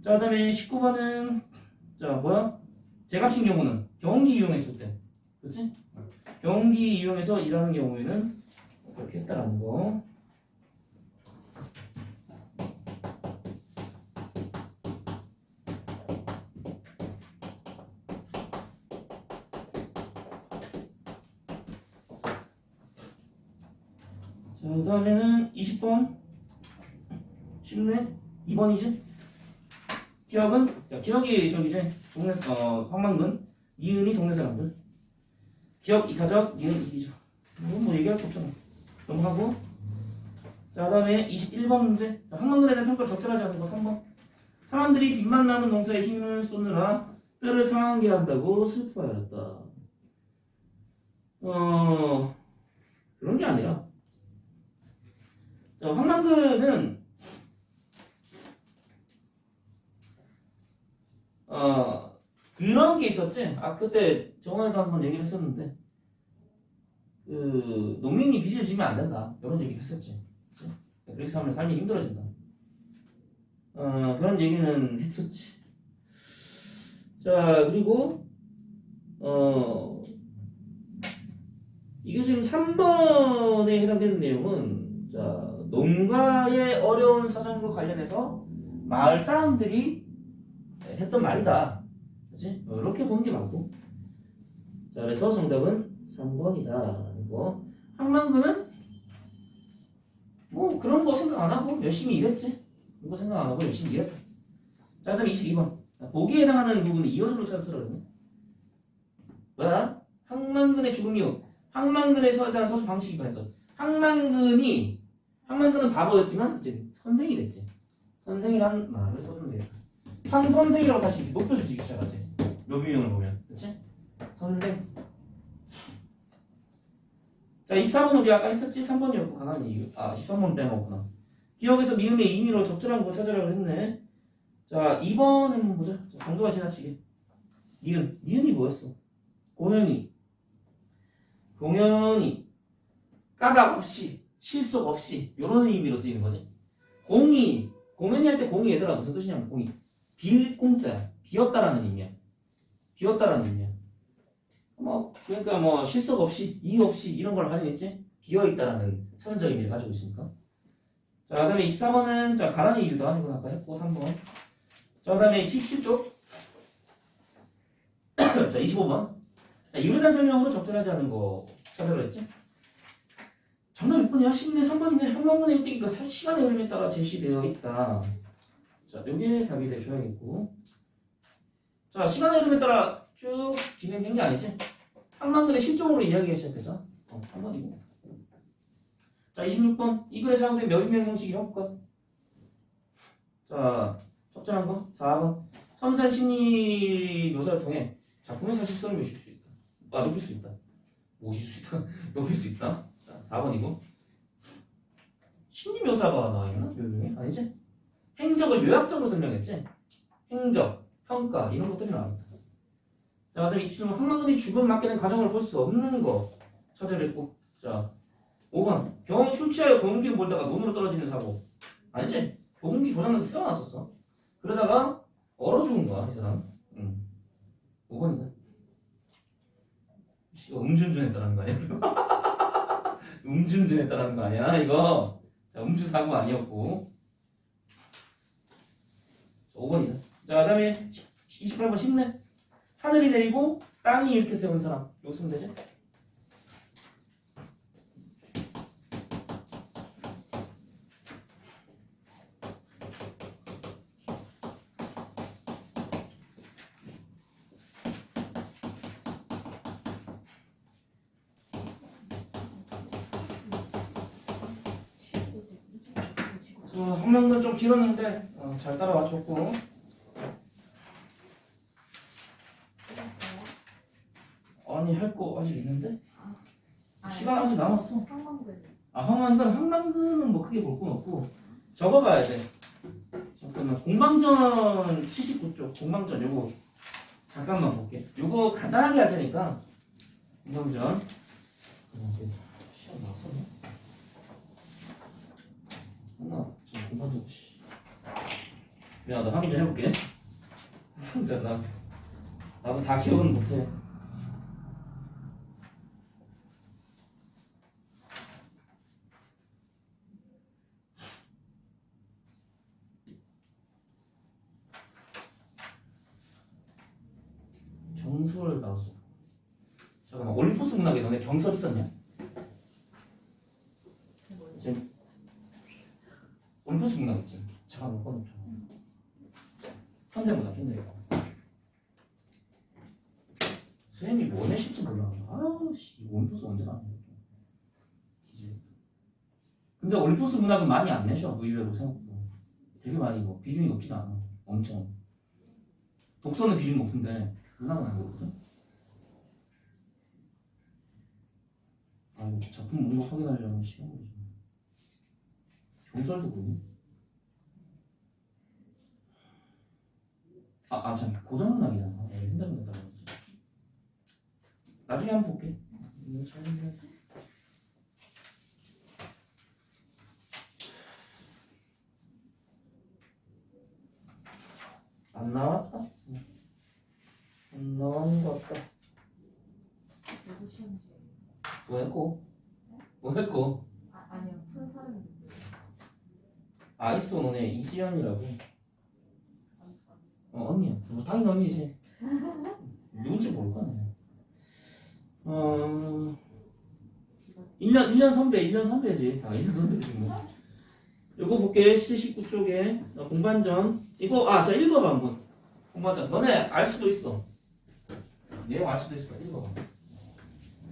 자, 그다음에 19번은 자 뭐야? 제값인 경우는 경운기 이용했을 때, 그렇지? 경운기 이용해서 일하는 경우에는 그렇게 했다라는 거. 자, 그다음에는 20번 쉽네. 2번이지? 기억이 저기지. 황만근 니은이 동네 사람들. 기억 이타적 니은 이기죠. 이건 뭐 얘기할 거 없잖아. 넘어가고. 자, 그다음에 21번 문제. 황만근에 대한 평가를 적절하지 않은 거 3번. 사람들이 빛만 남은 농사에 힘을 쏟느라 뼈를 상하게 한다고 슬퍼하였다. 그런 게 아니라. 자, 황만근은 그런 게 있었지. 그때 정원에도 한번 얘기를 했었는데 농민이 빚을 지면 안 된다. 이런 얘기를 했었지. 그치? 그렇게 하면 삶이 힘들어진다. 그런 얘기는 했었지. 자, 그리고 이게 지금 3번에 해당되는 내용은 자, 농가의 어려운 사정과 관련해서 마을 사람들이 했던 말이다. 그치? 이렇게 보는 게 맞고. 자, 그래서 정답은 3번이다. 그리고 황만근은 뭐 그런 거 생각 안 하고 열심히 일했지. 그거 생각 안 하고 열심히 일했다. 자, 그다음 22번. 보기에 해당하는 부분은 이어줄로 찾아서 그러네. 뭐야? 황만근의 죽음 이후 황만근에서 해당한 서술 방식이 변했어. 황만근은 바보였지만 이제 선생이 됐지. 선생이란 말을 써주면 되겠다. 황선생이라고 다시 높여주기 시작하지. 묘비명을 보면, 그렇지? 선생. 자, 24번 우리 아까 했었지? 3번이었고 강한 이유. 13번 빼먹었구나. 기억에서 미음의 의미로 적절한 거 찾으라고 했네. 자, 2번 한번 보자. 자, 강도가 지나치게. 니은이 뭐였어? 공연이 까닭 없이 실속 없이 이런 의미로 쓰이는 거지. 공연이 할 때 공이 얘들아 무슨 뜻이냐면 공이 빌 공짜야. 비었다라는 의미야. 뭐 그러니까 뭐 실속 없이 이유 없이 이런 걸 할인했지 비어 있다라는 선언적인 의미를 가지고 있으니까. 자, 그다음에 23번은 자 가난의 이유다 이건 아까 했고 3번. 자, 그다음에 77쪽. 자, 25번. 자, 이유에 대한 설명으로 적절하지 않은 거 찾으라 했지. 정답 몇 번이야? 10네 3번이네. 한번만에 1등이니까 시간의 흐름에 따라 제시되어 있다. 자, 요게 답이 되셔야겠고. 자, 시간의 흐름에 따라 쭉 진행된 게 아니지? 항만근의 실종으로 이야기가 시작했잖아. 한 번이고. 자, 26번. 이 글에 사용된 몇인명 형식이라고 볼까? 자, 적절한 거. 4번. 섬세한 심리 묘사를 통해 작품의 사실성을 모실 수 있다. 높일 수 있다. 모실 수 있다. 높일 수 있다. 자, 4번이고. 심리 묘사가 나와 있나? 요즘에? 아니지? 행적을 요약적으로 설명했지? 행적, 평가 이런 것들이 나왔다. 자, 그다음 27번 항만근이 죽음 맡기는 과정을 볼 수 없는 거 찾아야 했고. 자, 5번 병원 술 취하여 공기를 몰다가 눈으로 떨어지는 사고. 아니지? 공기 고장나서 세워놨었어. 그러다가 얼어 죽은 거야 이 사람. 5번이다. 음주운전했다는 거 아니야? 음주운전했다는 거 아니야 이거? 자, 음주 사고 아니었고. 5번이다. 자, 그다음에 28번 심내. 하늘이 내리고 땅이 이렇게 세운 사람. 이거 쓰면 되지? 한 명도 좀 길었는데 잘 따라 맞췄고. 끝났어요? 아니 할 거 아직 있는데? 아, 시간 아직 남았어. 항만근. 아, 항만근은 뭐 크게 볼 건 없고 적어봐야 돼. 잠깐만 공방전 79쪽 공방전 요거 잠깐만 볼게. 요거 간단하게 할 테니까 공방전 시간 나왔었나? 지금 공방전 미안하다 항전 해볼게. 항전 나도 다 기억은 못해. 경설 나왔어. 잠깐만 올림포스 문학에 너네 경설 있었냐? 지금 올림포스 문학 있지? 잠깐만 꺼놓자. 현대 문학 현대. 선생님이 뭐 내실지 몰라. 아씨 올림포스 언제 나왔냐? 근데 올림포스 문학은 많이 안 내셔. 의외로 생각보다 되게 많이 뭐 비중이 높진 않아. 엄청 독서는 비중이 높은데 문학은 안 그렇거든. 아 이거 작품 목록 확인하려면 시간 걸리지. 경설도 보니? 참 고전문학이잖아. 현대문학 따라야지. 나중에 한번 볼게. 이거 잘 보면. 안 나왔다? 안 나온 것 같다. 누구 시험지? 뭐 했고? 뭐 했고? 아니요. 푼 사람이 누구예요? 아이스 너네 이지연이라고. 언니야. 뭐 당연히 언니지. 누군지 모를까? 1년 선배지. 1년 선배지 뭐. 요거 볼게. 79쪽에 공반전. 이거 자 읽어봐 한번. 공반전. 너네 알 수도 있어. 내용 알 수도 있어. 읽어봐.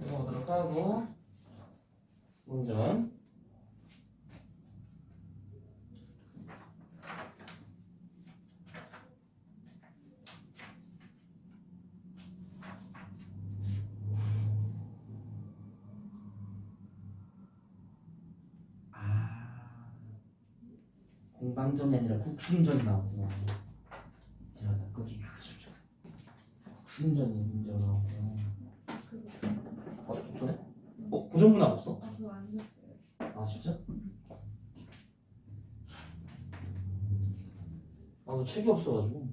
읽어보도록 하고 공전. 공방전이 아니라 국순전이 나오고. 야, 나 거기 국순전이 문제가 나오고. 전에? 고정문학 없어? 그거 안 샀어요. 진짜? 너 책이 없어가지고.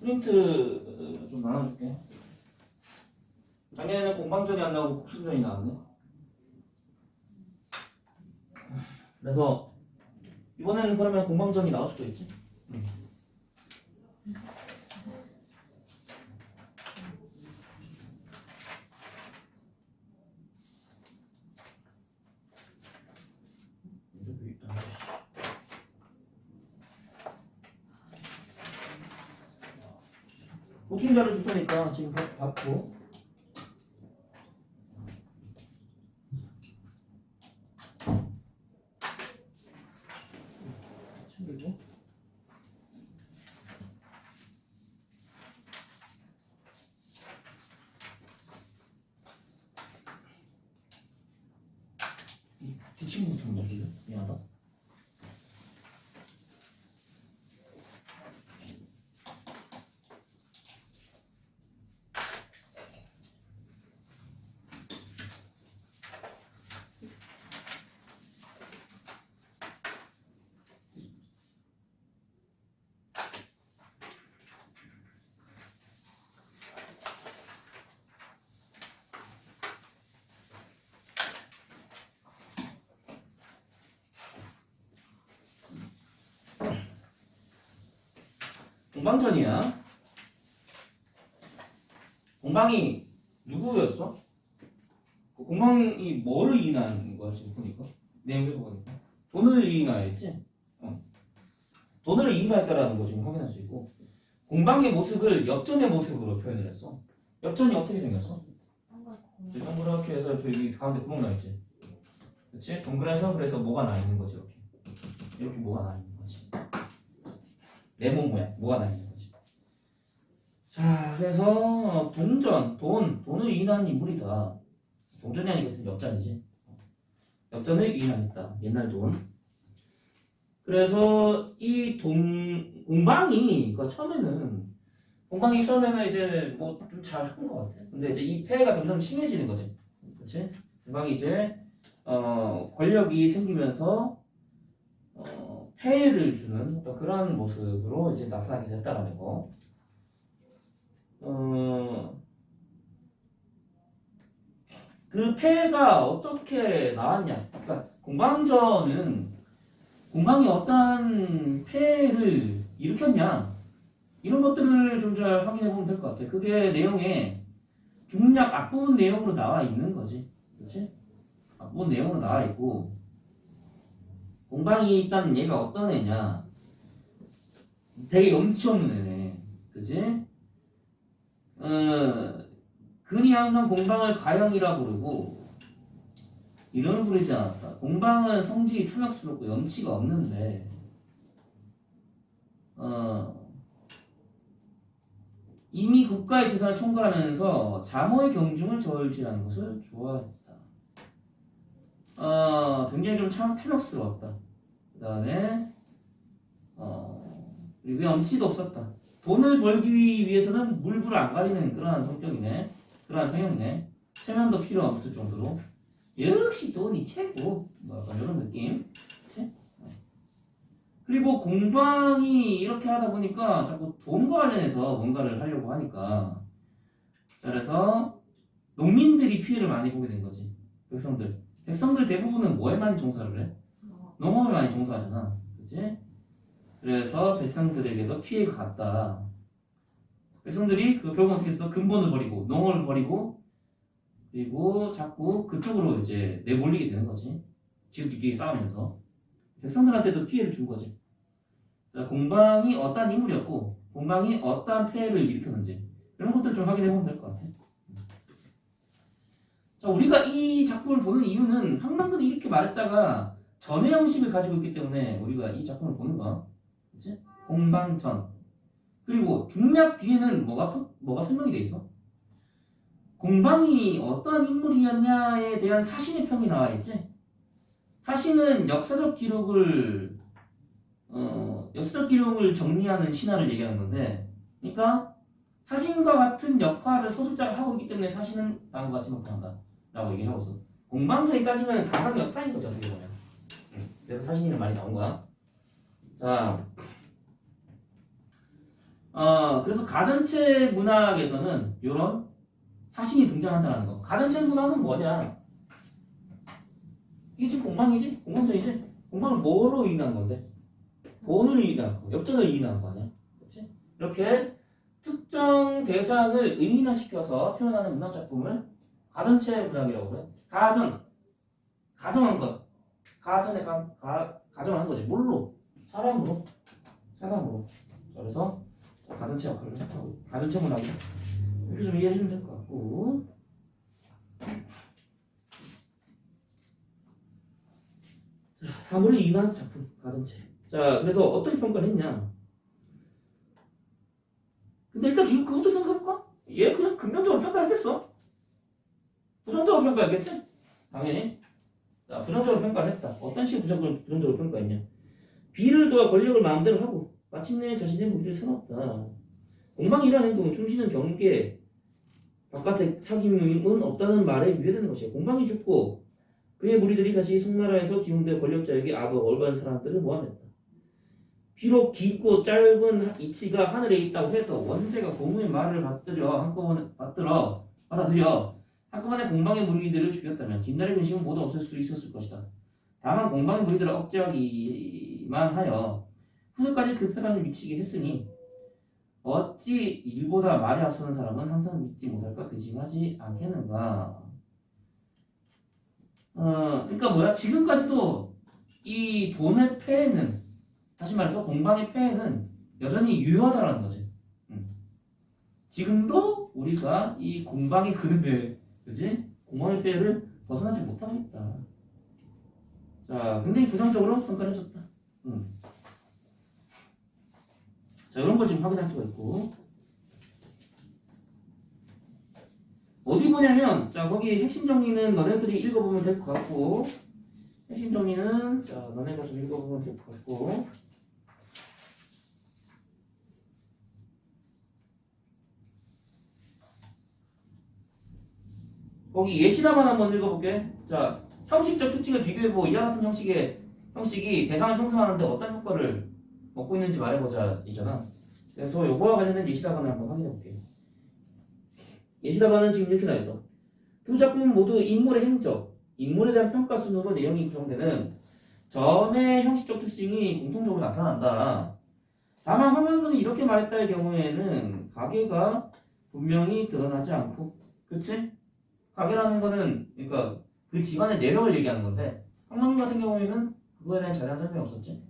프린트 좀 나눠줄게. 작년에는 공방전이 안 나오고 복순전이 나왔네. 그래서 이번에는 그러면 공방전이 나올 수도 있지. 보충자를 줄 테니까 지금 받고 챙기고 뒷친구부터 먼저 줄래? 미안하다. 공방전이야. 공방이 누구였어? 그 공방이 뭐를 이인하는 거야 지금 보니까 내용에서 보니까 돈을 이인하였지. 돈을 이인하였다라는 거 지금 확인할 수 있고 공방의 모습을 엽전의 모습으로 표현을 했어. 엽전이 어떻게 생겼어? 동그랗게 해서 여기 가운데 구멍 나 있지. 그렇지? 동그래서 그래서 뭐가 나 있는 거지 이렇게 뭐가 나 있는 거지. 네모 모양 뭐가 나 있는 거지. 자, 그래서 동전, 돈을 이인한 인물이다. 동전이 아니거든, 엽전이지. 엽전을 이인하였다. 옛날 돈. 그래서 이 공방이, 그러니까 공방이 처음에는 이제 뭐 좀 잘한 것 같아. 근데 이제 이 폐해가 점점 심해지는 거지. 그렇지? 공방이 이제 권력이 생기면서 폐해를 주는 어떤 그런 모습으로 이제 나타나게 됐다라는 거. 그 폐해가 어떻게 나왔냐? 그러니까 공방이 어떠한 폐해를 일으켰냐? 이런 것들을 좀 잘 확인해 보면 될 것 같아. 그게 내용에 중략 앞부분 내용으로 나와 있는 거지. 그렇지? 앞부분 내용으로 나와 있고 공방이 있다는 얘가 어떤 애냐? 되게 염치 없는 애네. 그지? 근이 항상 공방을 가형이라 부르고 이름을 부르지 않았다. 공방은 성질이 탐욕스럽고 염치가 없는데 이미 국가의 재산을 총괄하면서 자모의 경중을 저울질하는 것을 좋아했다. 굉장히 좀 탐욕스러웠다. 그 다음에 그리고 염치도 없었다. 돈을 벌기 위해서는 물불을 안 가리는 그러한 성격이네. 그러한 성향이네. 체면도 필요 없을 정도로 역시 돈이 최고. 뭐 약간 이런 느낌. 그치? 그리고 공방이 이렇게 하다 보니까 자꾸 돈과 관련해서 뭔가를 하려고 하니까 그래서 농민들이 피해를 많이 보게 된 거지. 백성들 대부분은 뭐에 많이 종사를 해? 농업에 많이 종사하잖아. 그치? 그래서 백성들에게도 피해가 갔다. 백성들이 그 결국 어떻게 했어? 근본을 버리고 농업을 버리고 그리고 자꾸 그쪽으로 이제 내몰리게 되는 거지. 지금끼리 싸우면서 백성들한테도 피해를 준 거지. 공방이 어떠한 인물이었고 공방이 어떠한 폐해를 일으켰는지 이런 것들 좀 확인해 보면 될 것 같아. 자, 우리가 이 작품을 보는 이유는 항만근이 이렇게 말했다가 전의 형식을 가지고 있기 때문에 우리가 이 작품을 보는 거야. 그치? 공방전. 그리고 중략 뒤에는 뭐가 설명이 돼 있어? 공방이 어떠한 인물이었냐에 대한 사신의 평이 나와 있지? 사신은 역사적 기록을 정리하는 신화를 얘기하는 건데, 그러니까 사신과 같은 역할을 소설자가 하고 있기 때문에 사신은 다음과 같이 나타난다라고 얘기를 하고 있어. 공방전이 따지면 가상 역사인 거죠, 어떻게 보면. 그래서 사신이라는 말이 나온 거야. 자, 그래서 가전체 문학에서는 이런 사신이 등장한다는 거. 가전체 문학은 뭐냐? 이게 지금 공방이지? 공방전이지? 공방을 뭐로 이인하는 건데? 돈을 이인하는 거, 엽전을 이인하는 거 아니야? 그렇지? 이렇게 특정 대상을 의인화시켜서 표현하는 문학 작품을 가전체 문학이라고 그래. 가정한 것. 가정한 거지. 뭘로? 사람으로. 자, 그래서 가전체 역할을 하고 가전체 문학이 이렇게 좀 이해해 주면 될 것 같고. 자, 사물을 이인한 작품 가전체. 자, 그래서 어떻게 평가를 했냐? 근데 일단 그것도 생각해볼까? 얘 그냥 긍정적으로 평가했겠어? 부정적으로 평가했겠지? 당연히. 자, 부정적으로 평가를 했다. 어떤 식으로 부정적으로 평가했냐? 비를 도와 권력을 마음대로 하고 마침내 자신의 무리를 세웠다. 공방이라는 행동은 충신은 경계 바깥의 사귐은 없다는 말에 유래되는 것이야. 공방이 죽고 그의 무리들이 다시 송나라에서 기용된 권력자에게 악어 올바른 사람들을 모함했다. 비록 깊고 짧은 이치가 하늘에 있다고 해도 원제가 고무의 말을 받아들여 한꺼번에 공방의 무리들을 죽였다면 뒷날의 근심은 모두 없앨 수 있었을 것이다. 다만 공방의 무리들을 억제하기만 하여 후세까지 그 패단을 미치게 했으니 어찌 일보다 말에 앞서는 사람은 항상 믿지 못할까 근심하지 않겠는가. 그러니까 뭐야? 지금까지도 이 돈의 폐해는, 다시 말해서 공방의 폐해는 여전히 유효하다라는 거지. 지금도 우리가 이 공방의 그릇을, 그지? 공방의 폐해를 벗어나지 못하고 있다. 자, 굉장히 부정적으로 평가를 해줬다. 자, 이런 걸 지금 확인할 수가 있고. 어디 보냐면, 자, 거기 핵심 정리는 너네들이 읽어보면 될 것 같고, 핵심 정리는, 자, 너네가 좀 읽어보면 될 것 같고, 거기 예시답안 한번 읽어볼게. 자, 형식적 특징을 비교해보고 이와 같은 형식이 대상을 형성하는데 어떤 효과를 먹고 있는지 말해보자 이잖아. 그래서 요거와 관련된 예시답안을 한번 확인해볼게요. 예시답안은 지금 이렇게 나와있어. 두 작품은 모두 인물의 행적, 인물에 대한 평가 순으로 내용이 구성되는 전의 형식적 특징이 공통적으로 나타난다. 다만 황만근이 이렇게 말했다의 경우에는 가계가 분명히 드러나지 않고, 그치? 가계라는 거는 그러니까 그 집안의 내력을 얘기하는 건데 황만근 같은 경우에는 그거에 대한 자세한 설명이 없었지.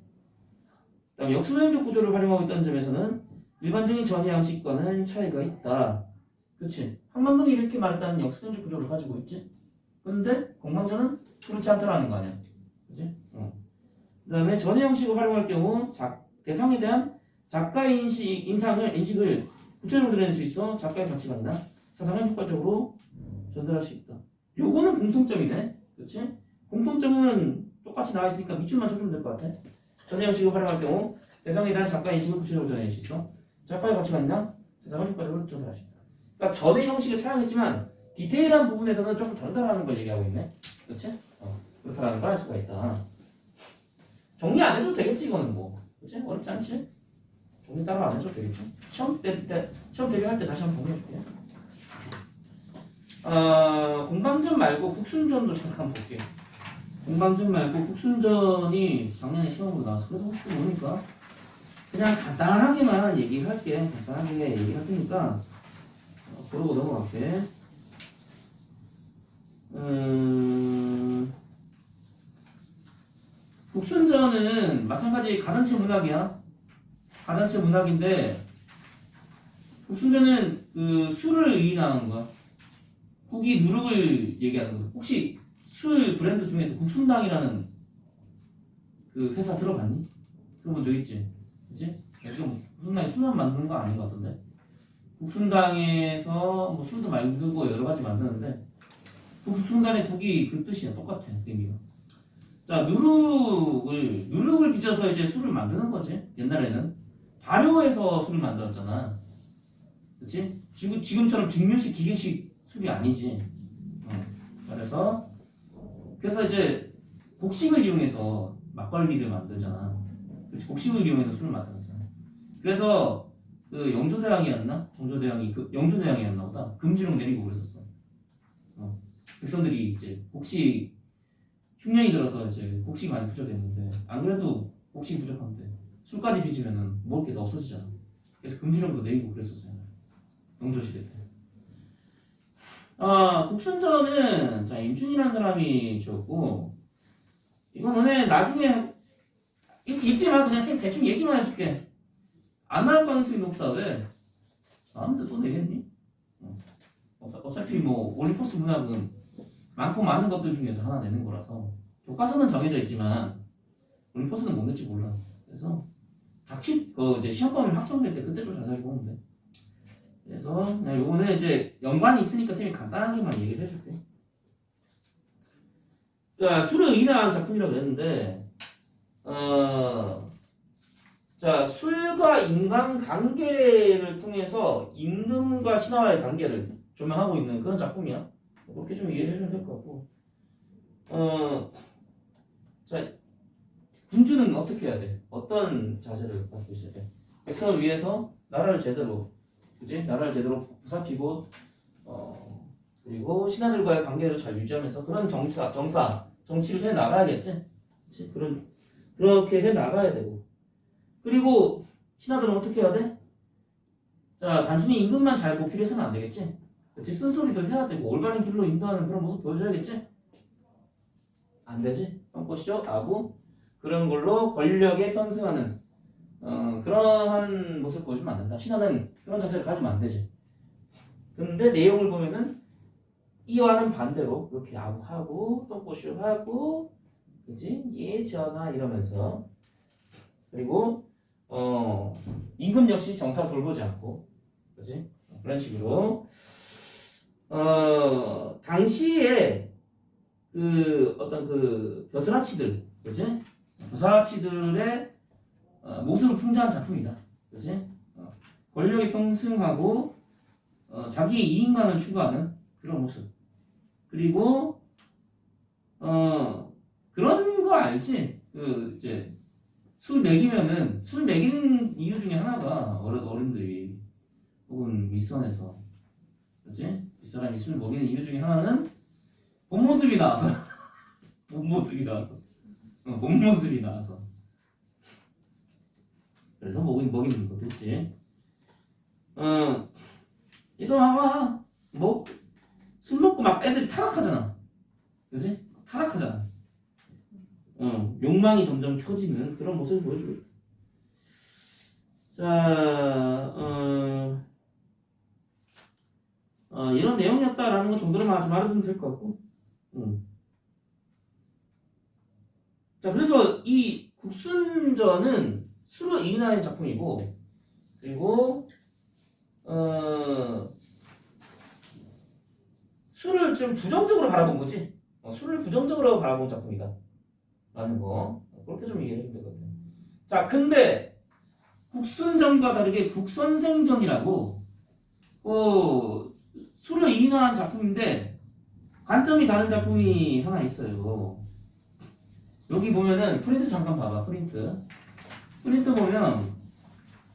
그다음에 역수도형적 구조를 활용하고 있다는 점에서는 일반적인 전의 양식과는 차이가 있다. 그치? 황만근이 이렇게 말했다는 역수도형적 구조를 가지고 있지. 근데 공방전은 그렇지 않다라는 거 아니야. 그치? 그다음에 전의 형식을 활용할 경우 대상에 대한 작가의 인식을 구체적으로 드러낼 수 있어 작가의 가치관이나 사상을 효과적으로 전달할 수 있다. 요거는 공통점이네. 그렇지? 공통점은 똑같이 나와 있으니까 밑줄만 쳐주면 될 것 같아. 전의 형식을 활용할 경우 대상에 대한 작가의 인식을 구체적으로 드러낼 수 있어. 작가의 가치관이나 세상을 효과적으로 전달할 수 있다. 그러니까 전의 형식을 사용했지만 디테일한 부분에서는 조금 다르다는 걸 얘기하고 있네. 그렇지? 그렇다라는 걸 알 수가 있다. 정리 안 해줘도 되겠지 이거는 뭐. 그렇지? 어렵지 않지? 정리 따로 안 해줘도 되겠지? 시험 대비할 때 다시 한번 정리해줄게. 공방전 말고 국순전도 잠깐 볼게요. 공방전 말고 국순전이 작년에 시험으로 나와서 그래도 혹시 모르니까 그냥 간단하게만 얘기할게. 간단하게 얘기할 테니까 그러고 넘어갈게. 국순전은 마찬가지 가전체 문학이야. 가전체 문학인데 국순전은 그 술을 의인하는 거야. 국이 누룩을 얘기하는 거야. 혹시 술 브랜드 중에서 국순당이라는 그 회사 들어봤니? 들어본 적 있지? 그치? 지금 국순당이 술만 만드는 거 아닌 것 같던데. 국순당에서 뭐 술도 만들고 여러 가지 만드는데 그 국순당의 국이 그 뜻이야. 똑같아. 의미가. 자, 누룩을 빚어서 이제 술을 만드는 거지. 옛날에는 발효해서 술을 만들었잖아. 그치? 지금처럼 증류식, 기계식 술이 아니지. 그래서 이제 곡식을 이용해서 막걸리를 만들잖아. 그치? 곡식을 이용해서 술을 만들었잖아. 그래서 그 영조대왕이었나? 정조대왕이 그 영조대왕이었나 보다. 금지령 내리고 그랬었어. 백성들이 이제 혹시 흉년이 들어서 이제 곡식이 많이 부족했는데 안 그래도 곡식이 부족한데 술까지 빚으면은 먹을 게 다 없어지잖아. 그래서 금지령도 내리고 그랬었어요. 영조시대 때. 국순전은 자 임준이라는 사람이 지었고 이거 너네 나중에 읽지 마. 그냥 쌤 대충 얘기만 해줄게. 안 나올 가능성이 높다. 왜? 나왔는데 또 내겠니? 어차피 뭐 올림포스 문학은 많고 많은 것들 중에서 하나 내는 거라서 교과서는 정해져 있지만 올림포스는 못 낼지 몰라. 그래서 이제 시험 범위 확정될 때 그때 좀 자세히 보면 돼. 그래서 그냥 요거는 이제 연관이 있으니까 쌤이 간단하게만 얘기를 해줄게. 자, 술을 의인화한 작품이라고 그랬는데 자, 술과 인간 관계를 통해서 임금과 신하와의 관계를 조명하고 있는 그런 작품이야. 그렇게 좀 이해해 주면 될 것 같고. 자, 군주는 어떻게 해야 돼? 어떤 자세를 갖고 있어야 돼? 백성을 위해서 나라를 제대로, 그지? 나라를 제대로 보살피고, 그리고 신하들과의 관계를 잘 유지하면서 그런 정치를 해 나가야겠지? 그치? 그렇게 해 나가야 되고. 그리고 신하들은 어떻게 해야 돼? 자, 단순히 임금만 잘 보필해서는 안 되겠지? 그치? 쓴소리도 해야 되고 올바른 길로 인도하는 그런 모습 보여줘야겠지? 안 되지? 똥꼬쇼, 아부 그런 걸로 권력에 편승하는 그러한 모습 보여주면 안 된다. 신하는 그런 자세를 가지면 안 되지. 근데 내용을 보면은 이와는 반대로 이렇게 아부하고 똥꼬쇼 하고 그치? 예 전하 이러면서 그리고 임금 역시 정사를 돌보지 않고 그치? 그런 식으로 당시에 그 어떤 그 벼슬아치들, 그지? 벼슬아치들의 모습을 풍자한 작품이다, 그지? 권력에 평승하고 자기 이익만을 추구하는 그런 모습. 그리고 그런 거 알지? 그 이제 술 먹이는 이유 중에 하나가 어른들이 혹은 윗선에서, 그지? 윗사람이 술 먹이는 이유 중에 하나는 본 모습이 나와서 본 모습이 나와서 그래서 먹이는 거 됐지? 이거 봐봐 술 먹고 막 애들이 타락하잖아, 그지? 타락하잖아. 욕망이 점점 켜지는 그런 모습을 보여줘요. 자, 이런 내용이었다라는 것 정도로만 좀 알아두면 될 것 같고. 자, 그래서 이 국순전은 술을 이인하는 작품이고, 그리고 술을 좀 부정적으로 바라본 거지. 술을 부정적으로 바라본 작품이다 라는 거 그렇게 좀 이해해 주면 될 것 같아요. 자, 근데 국순전과 다르게 국선생전이라고 술을 이인화한 작품인데 관점이 다른 작품이 하나 있어요. 여기 보면은 프린트 잠깐 봐봐. 프린트 보면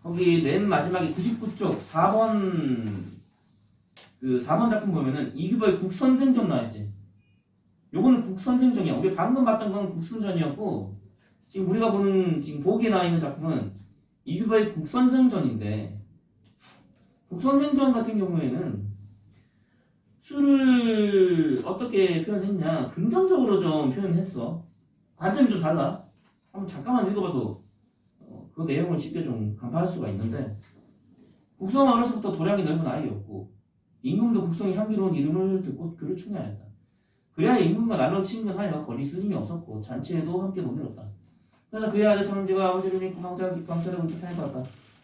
거기 맨 마지막에 99쪽 4번 그 4번 작품 보면은 이규보의 국선생전 나와있지. 요거는 국선생전이야. 우리 방금 봤던 건 국순전이었고 지금 우리가 보는 지금 보기에 나와 있는 작품은 이규보의 국선생전인데 국선생전 같은 경우에는 술을 어떻게 표현했냐 긍정적으로 좀 표현했어. 관점이 좀 달라. 한번 잠깐만 읽어봐도 그 내용을 쉽게 좀 간파할 수가 있는데 국성은 어려서부터 도량이 넓은 아이였고 임금도 국성의 향기로운 이름을 듣고 그를 충애하였다. 그래야 임금과 날로 친근하여 거리 슬림이 없었고 잔치에도 함께 논의었다. 그래서 그의 아들 선지와 아버지를 믿고 광자를 은퇴하였다.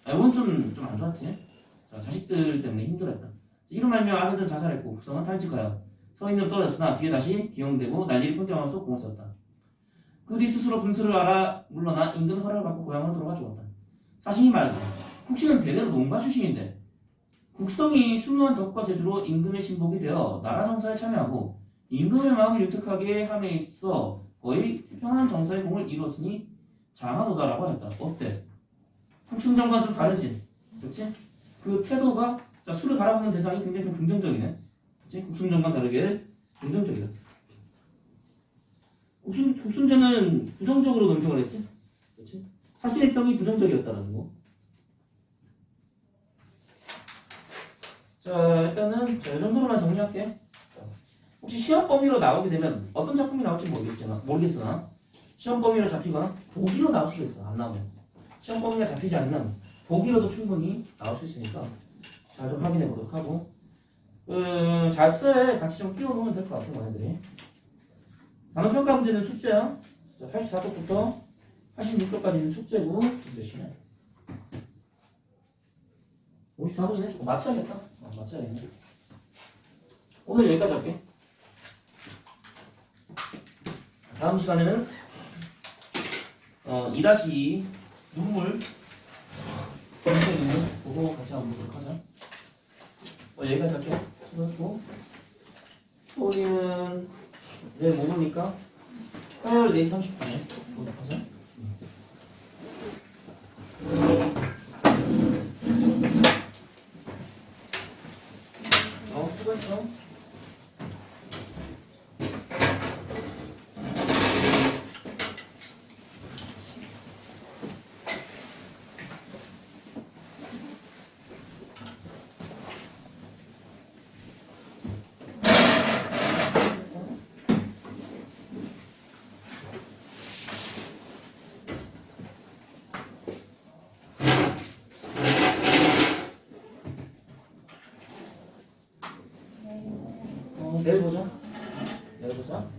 이건 좀 안 좋았지. 자, 자식들 때문에 힘들었다. 이로 말미암아 아들은 자살했고 국성은 탈직하여 서인으로 떨어졌으나 뒤에 다시 기용되고 난리를 평정하면서 공을 썼다. 그 뒤 스스로 분수를 알아 물러나 임금 허락을 받고 고향으로 돌아가 죽었다. 사신이 말하되 국신은 대대로 농가 출신인데 국성이 순수한 덕과 재주로 임금의 신복이 되어 나라 정사에 참여하고 임금의 마음을 유택하게 함에 있어 거의 평안 정사의 공을 이뤘으니 장하도다라고 했다. 어때? 국순전과는 좀 다르지? 그렇지? 그 태도가 자, 수를 바라보는 대상이 굉장히 좀 긍정적이네. 그렇지? 국순전과 다르게 긍정적이다. 국순전은 부정적으로 논평을 했지? 그렇지? 사실의 평이 부정적이었다라는 거. 자, 일단은 자, 이 정도로만 정리할게. 자, 혹시 시험 범위로 나오게 되면 어떤 작품이 나올지 모르겠으나 시험 범위로 잡히거나 보기로 나올 수도 있어. 안 나오면. 시험 범위가 잡히지 않으면 보기로도 충분히 나올 수 있으니까 잘 좀 확인해 보도록 하고 잡서에 같이 좀 끼워 놓으면 될 것 같아, 너네들이. 단어 평가 문제는 숙제야. 84쪽부터 86쪽까지는 숙제고 열심히 해. 54분이네? 맞춰야겠다. 맞춰야겠네. 오늘 여기까지 할게. 다음 시간에는 2-2 눈물 보고 같이 한번 보도록 하자. 여기까지 할게. 수고했고 토요일은 내일 못 오니까 화요일 4시 30분에 보도록 하자. 수고했어. 내일 보자. 내일 보자.